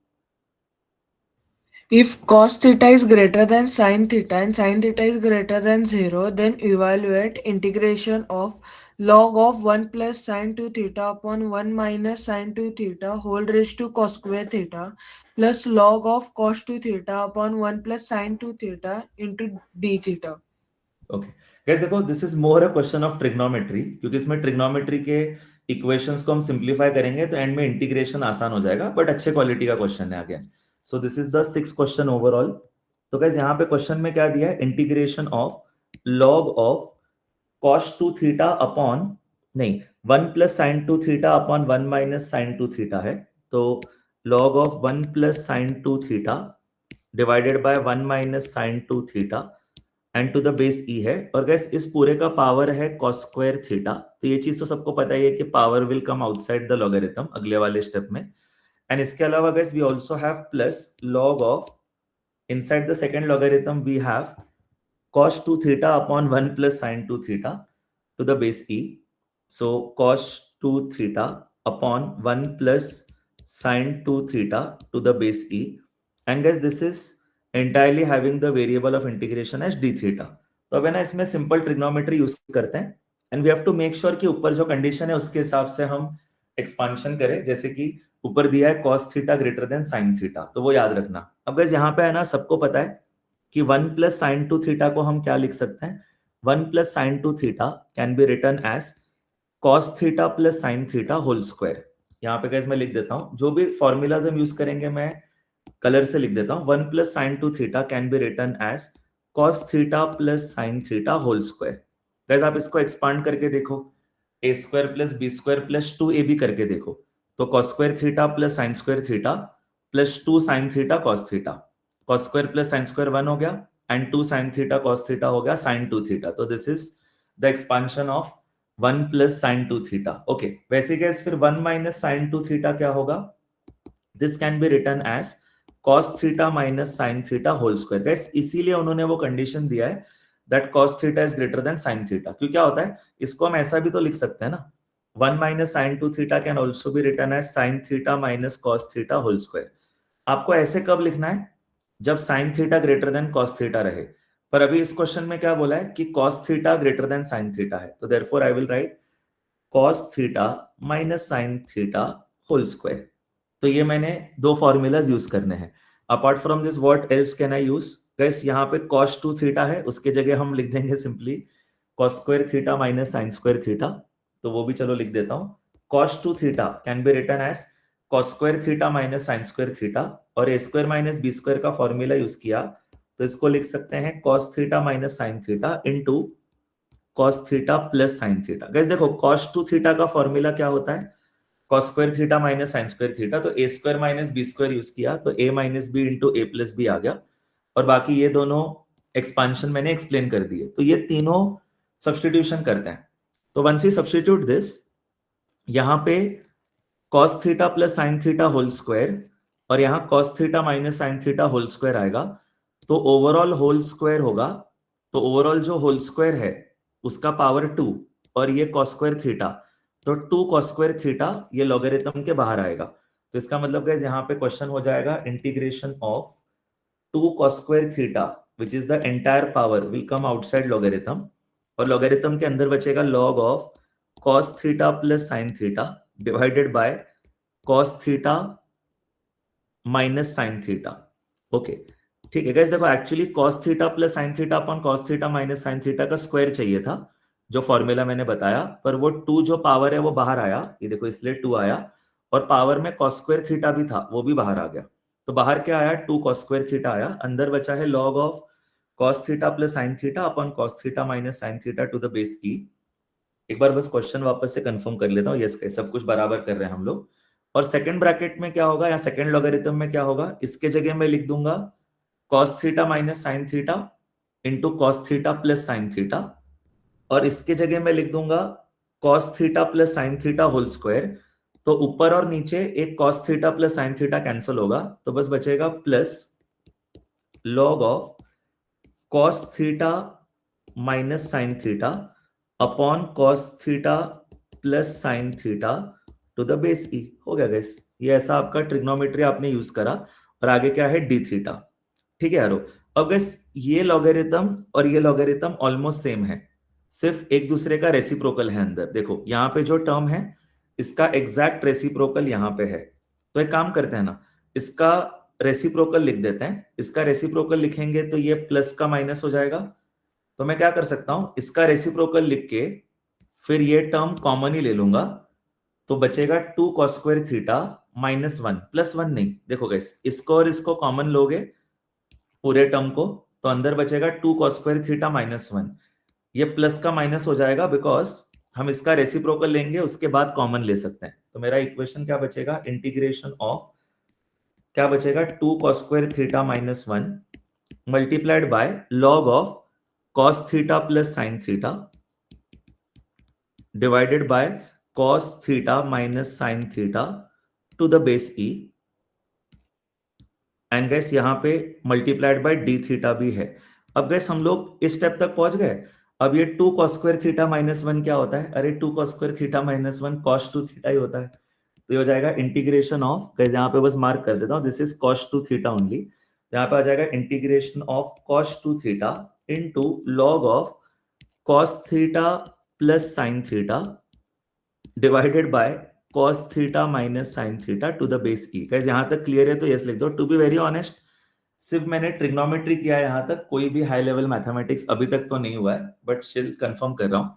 If cos theta is greater than sin theta and sin theta is greater than 0, then evaluate integration of log of 1 plus sin 2 theta upon 1 minus sin 2 theta whole raised to cos square theta plus log of cos 2 theta upon 1 plus sin 2 theta into d theta. Okay guys, देखो this is more a question of trigonometry, क्योंकि इसमें trigonometry के equations को हम simplify करेंगे तो and में integration आसान हो जाएगा, बट अच्छे क्वालिटी का क्वेश्चन है again. So this is the 6th question overall. तो गाइस यहाँ पे क्वेश्चन में क्या दिया है, integration of log of cos 2 theta upon, नहीं, 1 plus sine 2 theta upon 1 minus sine 2 theta है। तो log of 1 plus sin 2 theta divided by 1 minus sine 2 theta and to the base e है। और गैस इस पूरे का पावर है cos square theta. तो ये चीज तो सबको पता ही है कि power will come outside the logarithm अगले वाले स्टेप में। एंड इसके अलावा guys we also have plus log of inside the second logarithm we have cos 2 theta upon 1 plus sin 2 theta to the base e. So cos 2 theta upon 1 plus sin 2 theta to the base e. And guys this is entirely having the variable of integration as d theta. तो अब है ना इसमें simple trigonometry use करते हैं and we have to make sure कि ऊपर जो कंडीशन है उसके हिसाब से हम एक्सपांशन करें। जैसे कि ऊपर दिया है cos theta greater then sin theta, तो वो याद रखना। अब गाइस यहाँ पे है ना सबको पता है कि 1 प्लस साइन 2 थीटा को हम क्या लिख सकते हैं, 1 plus sine 2 theta can be written as cos theta plus sine theta whole square. यहाँ पे गाइस मैं लिख देता हूँ, जो भी फॉर्मूलाज हम यूज करेंगे मैं कलर से लिख देता हूँ। 1 plus sine 2 theta can be written as cos theta plus sine theta whole square. Guys आप इसको एक्सपांड करके देखो, a square plus b square plus 2ab करके देखो, तो cos square theta plus sine square theta plus 2 sine theta cos theta, cos square plus sine square 1 हो गया and 2 sine theta cos theta हो गया साइन 2 थीटा। तो this is the expansion of 1 plus sine 2 theta. Okay, वैसे guys फिर 1 minus sine 2 theta क्या होगा, this can be written as cos theta minus sine theta whole square. Guys इसीलिए उन्होंने वो कंडीशन दिया है that cos theta is greater than sine theta. क्यों, क्या होता है, इसको हम ऐसा भी तो लिख सकते हैं ना, 1 minus sine 2 theta can also be written as sine theta minus cos theta whole square. आपको ऐसे कब लिखना है, जब sine theta greater than cos theta रहे। पर अभी इस क्वेश्चन में क्या बोला है कि cos theta greater than sine theta है, तो therefore I will write cos theta minus sine theta whole square. तो ये मैंने दो फॉर्मूलाज यूज करने हैं। Apart from this what else can I use, guys यहाँ पे cos 2 थीटा है, उसके जगह हम लिख देंगे simply cos square theta minus sine square theta, तो वो भी चलो लिख देता हूँ। cos 2 theta can be written as cos square theta minus sine square theta, और a square minus b square का फॉर्मूला यूज किया तो इसको लिख सकते हैं cos theta minus sine theta into cos theta plus sine theta. Guys देखो cos 2 theta का फॉर्मूला क्या होता है, cos square theta minus sine square theta, तो a square minus b square use किया तो a minus b into a plus b आ गया, और बाकी ये दोनों एक्सपांशन मैंने एक्सप्लेन कर दिए। तो ये तीनों सब्स्टिट्यूशन करते हैं। तो वंस वी सब्स्टिट्यूट दिस, यहाँ पे cos theta plus sine theta whole square और यहाँ cos theta minus sine theta whole square आएगा, तो ओवरऑल होल स्क्वायर होगा। तो ओवरऑल जो होल स्क्वायर है उसका पावर 2 और ये cos स्क्वायर थीटा, तो 2 cos स्क्वायर थीटा ये लॉगरिथम के बाहर आएगा। तो इसका मतलब गाइस यहाँ पे क्वेश्चन हो जाएगा integration of 2 cos square theta which is the entire power will come outside logarithm, और लॉगरिथम के अंदर बचेगा log of cos theta plus sine theta divided by cos theta minus sine theta. Okay ठीक है guys, देखो actually cos theta plus sine theta upon cos theta minus sine theta का square चाहिए था, जो फॉर्मूला मैंने बताया, पर वो 2 जो पावर है वो बाहर आया, ये देखो इसलिए 2 आया, और पावर में cos स्क्वायर थीटा भी था वो भी बाहर आ गया। तो बाहर क्या आया, 2 cos स्क्वायर थीटा आया, अंदर बचा है log of cos theta plus sine theta upon cos theta minus sine theta to the base e. एक बार बस क्वेश्चन वापस से कंफर्म कर लेता हूँ, यस सब कुछ बराबर कर रहे हैं हम लोग। और सेकंड ब्रैकेट में क्या होगा, या सेकंड लॉगरिथम में क्या होगा, इसके जगह में लिख दूंगा cos theta minus sine theta into cos theta plus sine theta, और इसके जगह में लिख दूंगा cos theta plus sine theta whole square. तो ऊपर और नीचे एक cos theta plus sine theta cancel होगा, तो बस बचेगा plus log of cos theta minus sine theta upon cos theta plus sine theta to the base e. हो गया गाइस, ये ऐसा आपका ट्रिग्नोमेट्री आपने यूज करा, और आगे क्या है d थीटा। ठीक है यारो, अब गाइस ये लॉगरिथम और ये लॉगरिथम ऑलमोस्ट सेम है, सिर्फ एक दूसरे का रेसिप्रोकल है अंदर। देखो यहाँ पे जो टर्म है इसका एग्जैक्ट रेसिप्रोकल यहाँ पे है, तो एक काम करते हैं ना, इसका रेसिप्रोकल लिख देते हैं। इसका रेसिप्रोकल लिखेंगे तो ये प्लस का माइनस हो जाएगा, तो मैं क्या कर सकता हूं, इसका रेसिप्रोकल लिख के फिर ये टर्म कॉमन ही ले लूंगा, तो बचेगा 2 cos square theta minus 1 plus 1 नहीं, देखो गाइस इसको और इसको कॉमन लोगे पूरे टर्म को, तो अंदर बचेगा 2 cos स्क्वायर थीटा माइनस 1, ये प्लस का माइनस हो जाएगा बिकॉज हम इसका रेसिप्रोकल लेंगे उसके बाद कॉमन ले सकते हैं। तो मेरा इक्वेशन क्या बचेगा, इंटीग्रेशन ऑफ क्या बचेगा, 2 cos square theta minus 1 multiplied by log of cos theta plus sine theta divided by cos theta minus sine theta to the base e, and gas यहाँ पे मल्टीप्लाइड बाय डी थीटा भी है। अब gas हम लोग इस step तक पहुंच गए। अब ये 2 cos स्क्वायर थीटा माइनस 1 क्या होता है, अरे 2 cos square theta minus 1 cos 2 theta ही होता है। तो ये हो जाएगा इंटीग्रेशन ऑफ, गैस यहाँ पे बस मार्क कर देता हूँ, this is cos 2 theta only. यहाँ पे आ जाएगा integration of cos 2 theta into log of cos theta plus sine theta divided by cos theta minus sine theta to the base E. Guys यहां तक क्लियर है तो यस लिख दो। टू बी वेरी ऑनेस्ट, सिर्फ मैंने ट्रिग्नोमेट्री किया है, यहां तक कोई भी हाई लेवल मैथमेटिक्स अभी तक तो नहीं हुआ है, बट स्टिल कंफर्म कर रहा हूं।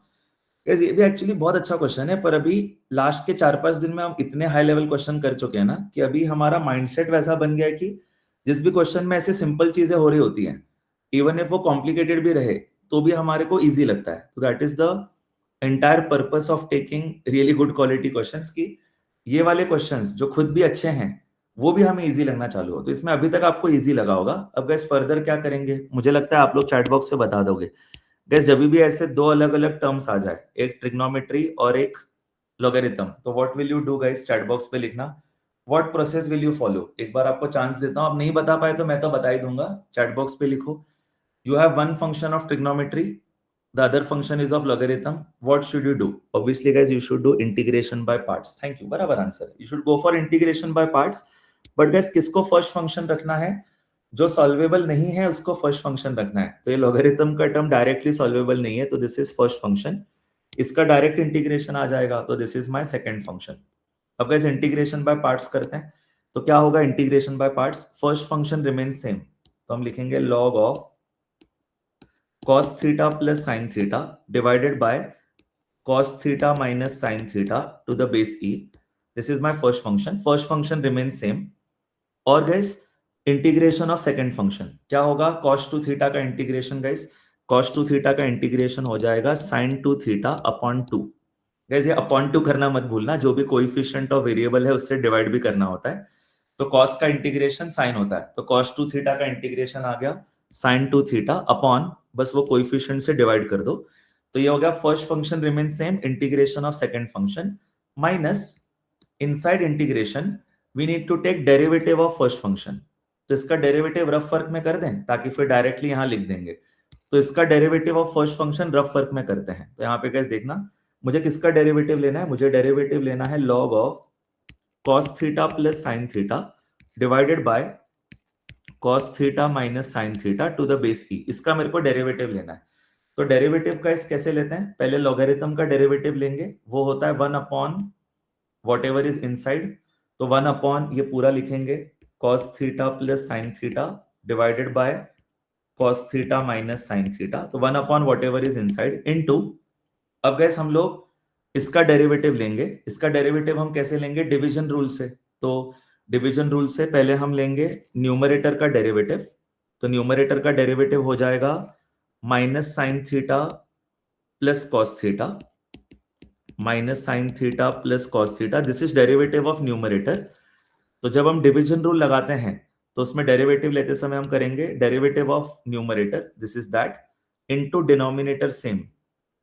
गाइस ये भी एक्चुअली बहुत अच्छा क्वेश्चन है, पर अभी लास्ट के 4-5 दिन में हम इतने हाई लेवल क्वेश्चन कर चुके हैं ना कि अभी हमारा माइंडसेट वैसा बन गया है कि जिस भी क्वेश्चन में ऐसे सिंपल चीजें हो रही होती हैं, इवन इफ वो कॉम्प्लिकेटेड भी रहे तो भी हमारे को इजी लगता है। तो that is the entire purpose of taking really good quality questions, की ये वाले क्वेश्चंस जो खुद भी अच्छे हैं वो भी हमें इजी लगना चालू हो। तो इसमें अभी तक आपको इजी लगा होगा। अब गैस फर्दर क्या करेंगे, मुझे लगता है आप लोग चैट बॉक्स पे बता दोगे। गैस जब भी ऐसे दो अलग अलग टर्म्स आ जाए, एक ट्रिग्नोमेट्री और एक लॉगरिथम, तो what will you do guys, chat box पे लिखना। What process will you follow, एक बार आपको चांस देता हूं, आप नहीं बता पाए तो मैं तो बता ही दूंगा, चैट बॉक्स पे लिखो। You have one function of trigonometry, the other function is of logarithm. What should you do? Obviously guys, you should do integration by parts. Thank you, बराबर answer, you should go for integration by parts. But guys किसको first function रखना है, जो solvable नहीं है उसको first function रखना है। तो ये लॉगरिथम का टर्म डायरेक्टली सॉल्वेबल नहीं है, तो दिस इज फर्स्ट फंक्शन। इसका डायरेक्ट इंटीग्रेशन आ जाएगा, तो this is my second function. अब गाइस इंटीग्रेशन बाय पार्ट्स करते हैं, तो क्या होगा integration by parts, first function remain same, तो हम लिखेंगे log of cos theta plus sin theta divided by cos theta minus sin theta to the base e. This is my first function. First function remains same. और guys integration of second function क्या होगा, cos 2 theta का integration, guys cos 2 theta का integration हो जाएगा sin 2 theta upon 2। Guys ये upon 2 करना मत भूलना, जो भी कोएफिशिएंट ऑफ वेरिएबल है उससे डिवाइड भी करना होता है। तो cos का इंटीग्रेशन sin होता है, तो cos 2 थीटा का इंटीग्रेशन आ गया sin 2 थीटा अपॉन, बस वो कोएफिशिएंट से डिवाइड कर दो। तो ये हो गया first function remain same, integration of second function minus inside integration we need to take derivative of first function. तो इसका डेरिवेटिव रफ फर्क में कर दें ताकि फिर डायरेक्टली यहां लिख देंगे। तो इसका derivative of first function rough फर्क में करते हैं। तो यहाँ पे कैसे देखना, मुझे किसका डेरिवेटिव लेना है, मुझे डेरिवेटिव लेना है log of cos theta plus sine theta divided by cos theta minus sine theta to the base e. इसका मेरे को डेरिवेटिव लेना है। तो डेरिवेटिव का इस कैसे लेते हैं, पहले लॉगरिथम का डेरिवेटिव लेंगे, वो होता है 1 upon whatever is inside. तो 1 अपॉन ये पूरा लिखेंगे cos theta plus sine theta divided by cos theta minus sine theta, तो 1 upon whatever is inside into, अब गैस हम लोग इसका डेरिवेटिव लेंगे। इसका डेरिवेटिव हम कैसे लेंगे, डिवीजन रूल से। तो डिवीजन रूल से पहले हम लेंगे न्यूमरेटर का डेरिवेटिव, तो न्यूमरेटर का डेरिवेटिव हो जाएगा minus sine theta plus cos theta, minus sine theta plus cos theta, this is derivative of numerator. तो जब हम डिवीजन रूल लगाते हैं तो उसमें डेरिवेटिव लेते समय हम करेंगे derivative of numerator, this is that, into denominator same,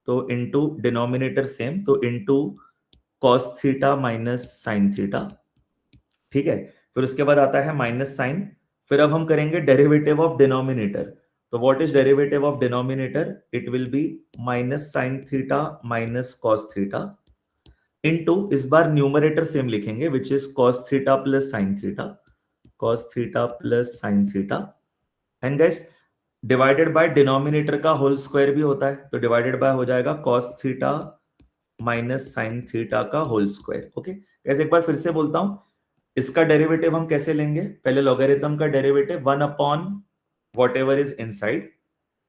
तो इनटू डिनोमिनेटर सेम, तो into cos theta minus sine theta, ठीक है। फिर उसके बाद आता है माइनस साइन, फिर अब हम करेंगे डेरिवेटिव ऑफ डिनोमिनेटर। तो what is derivative of denominator, it will be minus sine theta minus cos theta into, इस बार न्यूमरेटर सेम लिखेंगे which is cos theta plus sine theta, cos theta plus sine theta, and guys divided by denominator का whole square भी होता है, तो divided by हो जाएगा cos theta minus sine theta का होल स्क्वायर। ओके गाइस एक बार फिर से बोलता हूं, इसका डेरिवेटिव हम कैसे लेंगे, पहले लॉगरिथम का derivative 1 upon whatever is inside,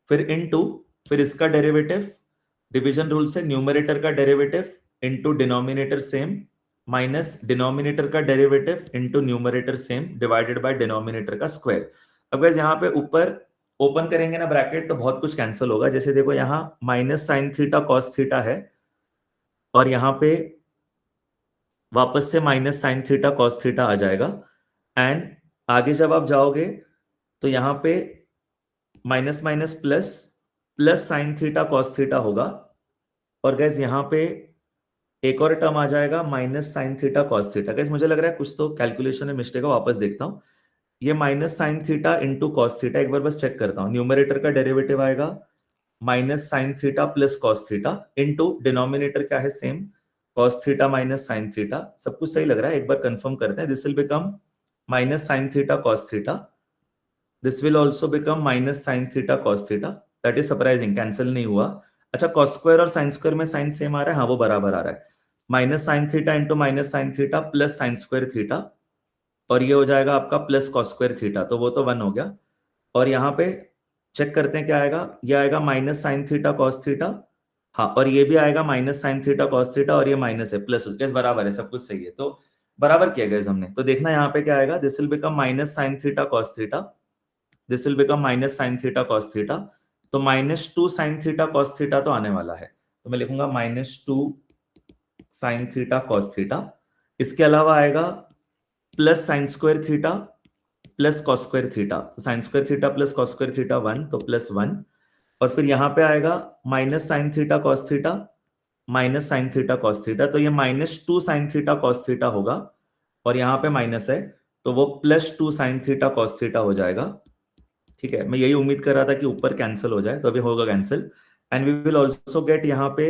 फिर इनटू, फिर इसका डेरिवेटिव डिवीजन रूल से न्यूमरेटर का derivative into denominator same minus denominator का derivative into numerator same divided by denominator का स्क्वायर। अब गाइस यहाँ पे ऊपर ओपन करेंगे ना ब्रैकेट तो बहुत कुछ कैंसिल होगा, जैसे देखो यहाँ minus sine theta cos theta है और यहाँ पे वापस से minus sine theta cos theta आ जाएगा। एंड आगे जब आप जाओगे तो यहां पे minus minus plus, plus sine theta cos theta होगा। और गैस यहां पे एक और टर्म आ जाएगा minus sine theta cos theta. Gas मुझे लग रहा है कुछ तो कैलकुलेशन में मिस्टेक है, वापस देखता हूं। ये minus sine theta into cos theta, एक बार बस चेक करता हूं। न्यूमरेटर का डेरिवेटिव आएगा minus sine theta plus cos theta into denominator क्या है same, cos theta minus sine theta. सब कुछ सही लग रहा है, एक बार कंफर्म करते हैं। This will become minus sine theta cos theta, this will also become minus sine theta cos theta. That is surprising, cancel नहीं हुआ। अच्छा, कॉस स्क्वायर और साइन स्क्वायर में साइन सेम आ रहा है, हाँ वो बराबर आ रहा है। Minus sine theta into minus sine theta plus sine square theta, और ये हो जाएगा आपका प्लस कॉस स्क्वायर थीटा, तो वो तो 1 हो गया। और यहाँ पे चेक करते हैं क्या आएगा, ये आएगा minus sine theta cos theta, हाँ, और ये भी आएगा minus sine theta cos theta, और ये माइनस है प्लस गैस बराबर है, सब कुछ सही है। तो बराबर किया गया हमने। तो देखना यहाँ पे क्या आएगा, this will become minus sine theta cos theta, this will become minus sine theta cos theta. तो minus two sine theta cos theta तो आने वाला है, तो मैं लिखूंगा minus two sine theta cos theta. इसके अलावा आएगा plus sine square theta plus cos square theta, तो sine square theta plus cos square theta 1, तो प्लस 1। और फिर यहां पे आएगा minus sine theta cos theta minus sine theta cos theta, तो ये minus two sine theta cos theta होगा, और यहां पे माइनस है तो वो plus two sine theta cos theta हो जाएगा। ठीक है, मैं यही उम्मीद कर रहा था कि ऊपर कैंसिल हो जाए, तो अभी होगा cancel. And we will also get यहाँ पे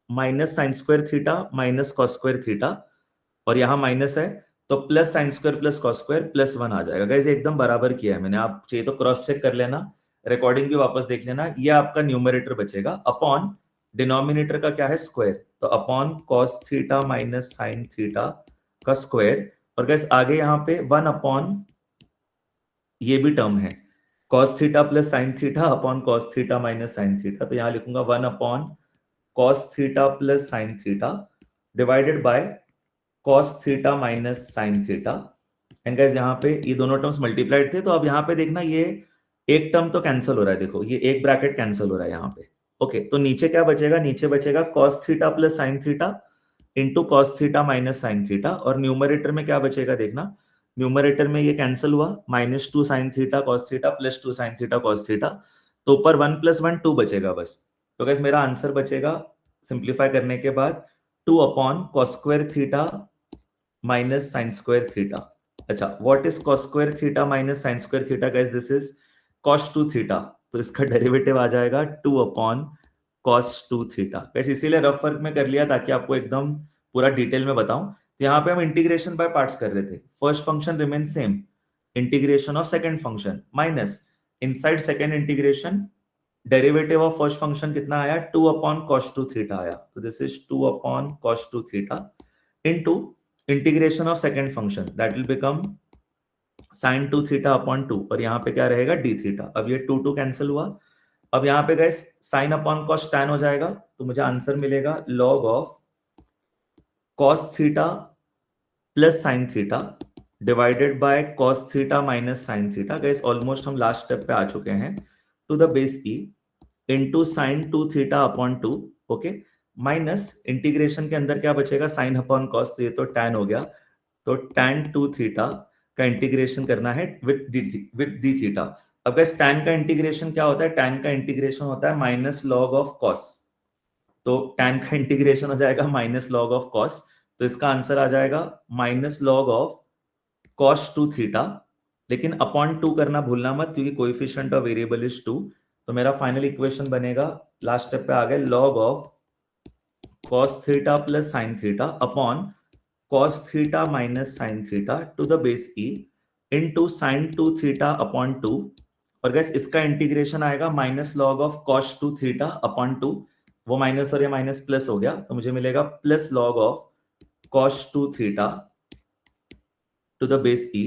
minus sine square theta minus cos square theta, और यहां माइनस है तो plus sine square plus cos square plus 1 आ जाएगा। गाइस एकदम बराबर किया है मैंने, आप चाहिए तो क्रॉस चेक कर लेना, रिकॉर्डिंग भी वापस देख लेना। ये आपका न्यूमरेटर बचेगा अपॉन डिनोमिनेटर का क्या है स्क्वायर, तो upon cos theta minus sine theta का स्क्वायर। और गाइस आगे यहाँ पे 1 अपॉन ये भी टर्म है cos theta plus sine theta upon cos theta minus sine theta, तो यहां लिखूंगा 1 upon cos theta plus sine theta divided by cos theta minus sine theta. And guys यहाँ पे ये दोनों टर्म्स मल्टीप्लाइड थे, तो अब यहाँ पे देखना ये एक टर्म तो कैंसिल हो रहा है, देखो ये एक ब्रैकेट कैंसिल हो रहा है यहाँ पे। ओके, तो नीचे क्या बचेगा, नीचे बचेगा cos theta plus sine theta into cos theta minus sine theta, और न्यूमरेटर में क्या बचेगा देखना, न्यूमरेटर में ये कैंसिल हुआ minus two sine theta cos theta plus two sine theta cos theta, तो ऊपर 1 प्लस 1 2 बचेगा बस। तो गाइस मेरा आंसर बचेगा सिंप्लीफाई करने के बाद 2 upon cos square theta minus sine square theta. अच्छा, what is cos square theta minus sine square theta guys, this is cos two theta, तो इसका डेरिवेटिव आ जाएगा 2 upon cos two theta. Guys इसीलिए रफ वर्क में कर लिया ताकि आपको एकदम पूरा डिटेल में बताऊं। तो यहाँ पे हम इंटीग्रेशन बाय पार्ट्स कर रहे थे, first function remain same, integration of second function minus inside second integration derivative of first function कितना आया 2 अपॉन कॉस टू थीटा आया, तो this is 2 upon cos two theta into integration of second function that will become sign two theta upon 2, और यहाँ पे क्या रहेगा D theta. अब ये 2 2 कैंसिल हुआ, अब यहाँ पे guys sine upon cos tan हो जाएगा, तो मुझे आंसर मिलेगा log of cos theta plus sine theta divided by cos theta minus sine theta. Guys almost हम लास्ट स्टेप पे आ चुके हैं, to the base e into sine two theta upon 2, okay, minus integration के अंदर क्या बचेगा साइन अपॉन कॉस, तो ये तो टैन हो गया, तो टैन टू थीटा का इंटीग्रेशन करना है विद डी थीटा। अब गाइस टैन का इंटीग्रेशन क्या होता है, टैन का इंटीग्रेशन होता है माइनस लॉग ऑफ कॉस, तो टैन का इंटीग्रेशन हो जाएगा माइनस लॉग ऑफ कॉस, तो इसका आंसर आ जाएगा minus log of cos two theta, लेकिन अपॉन 2 करना भूलना मत क्योंकि कोएफिशिएंट ऑफ वेरिएबल इज 2। तो मेरा फाइनल इक्वेशन बनेगा, लास्ट स्टेप पे आ गए, log of cos theta plus sine theta upon cos theta minus sine theta to the base E into sine two theta upon 2, और गैस इसका integration आएगा minus log of cos two theta upon 2, वो minus और ये minus plus हो गया, तो मुझे मिलेगा plus log of cos two theta to the base e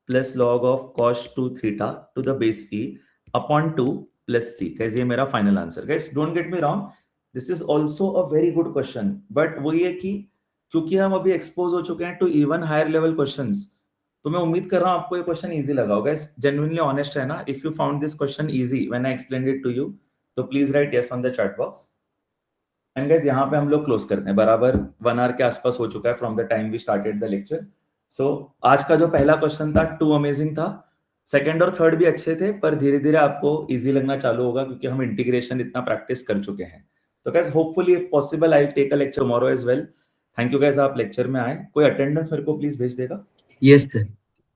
plus log of cos two theta to the base e upon 2 plus c. कैसे ये मेरा final answer. Guys don't get me wrong, this is also a very good question, but वो ये कि क्योंकि हम अभी expose हो चुके हैं to even higher level questions, तो मैं उम्मीद कर रहा हूं आपको ये क्वेश्चन इजी लगा होगा। गाइस जेन्युइनली ऑनेस्ट है ना, if you found this question easy when I explained it to you, तो please write yes on the chat box. And guys यहाँ पे हम लोग क्लोज करते हैं, बराबर 1 आवर के आसपास हो चुका है from the time we started the lecture. So आज का जो पहला क्वेश्चन था टू अमेजिंग था, सेकंड और थर्ड भी अच्छे थे, पर धीरे धीरे आपको इजी लगना चालू होगा क्योंकि हम इंटीग्रेशन इतना प्रैक्टिस कर चुके हैं. तो guys hopefully if possible I take a lecture tomorrow as well. Thank you guys, आप लेक्चर में आए. कोई अटेंडेंस मेरे को प्लीज भेज देगा? Yes, sir.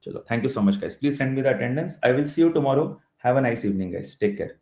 चलो, thank you so much guys, please send me the attendance. I will see you tomorrow. Have a nice evening guys, take care.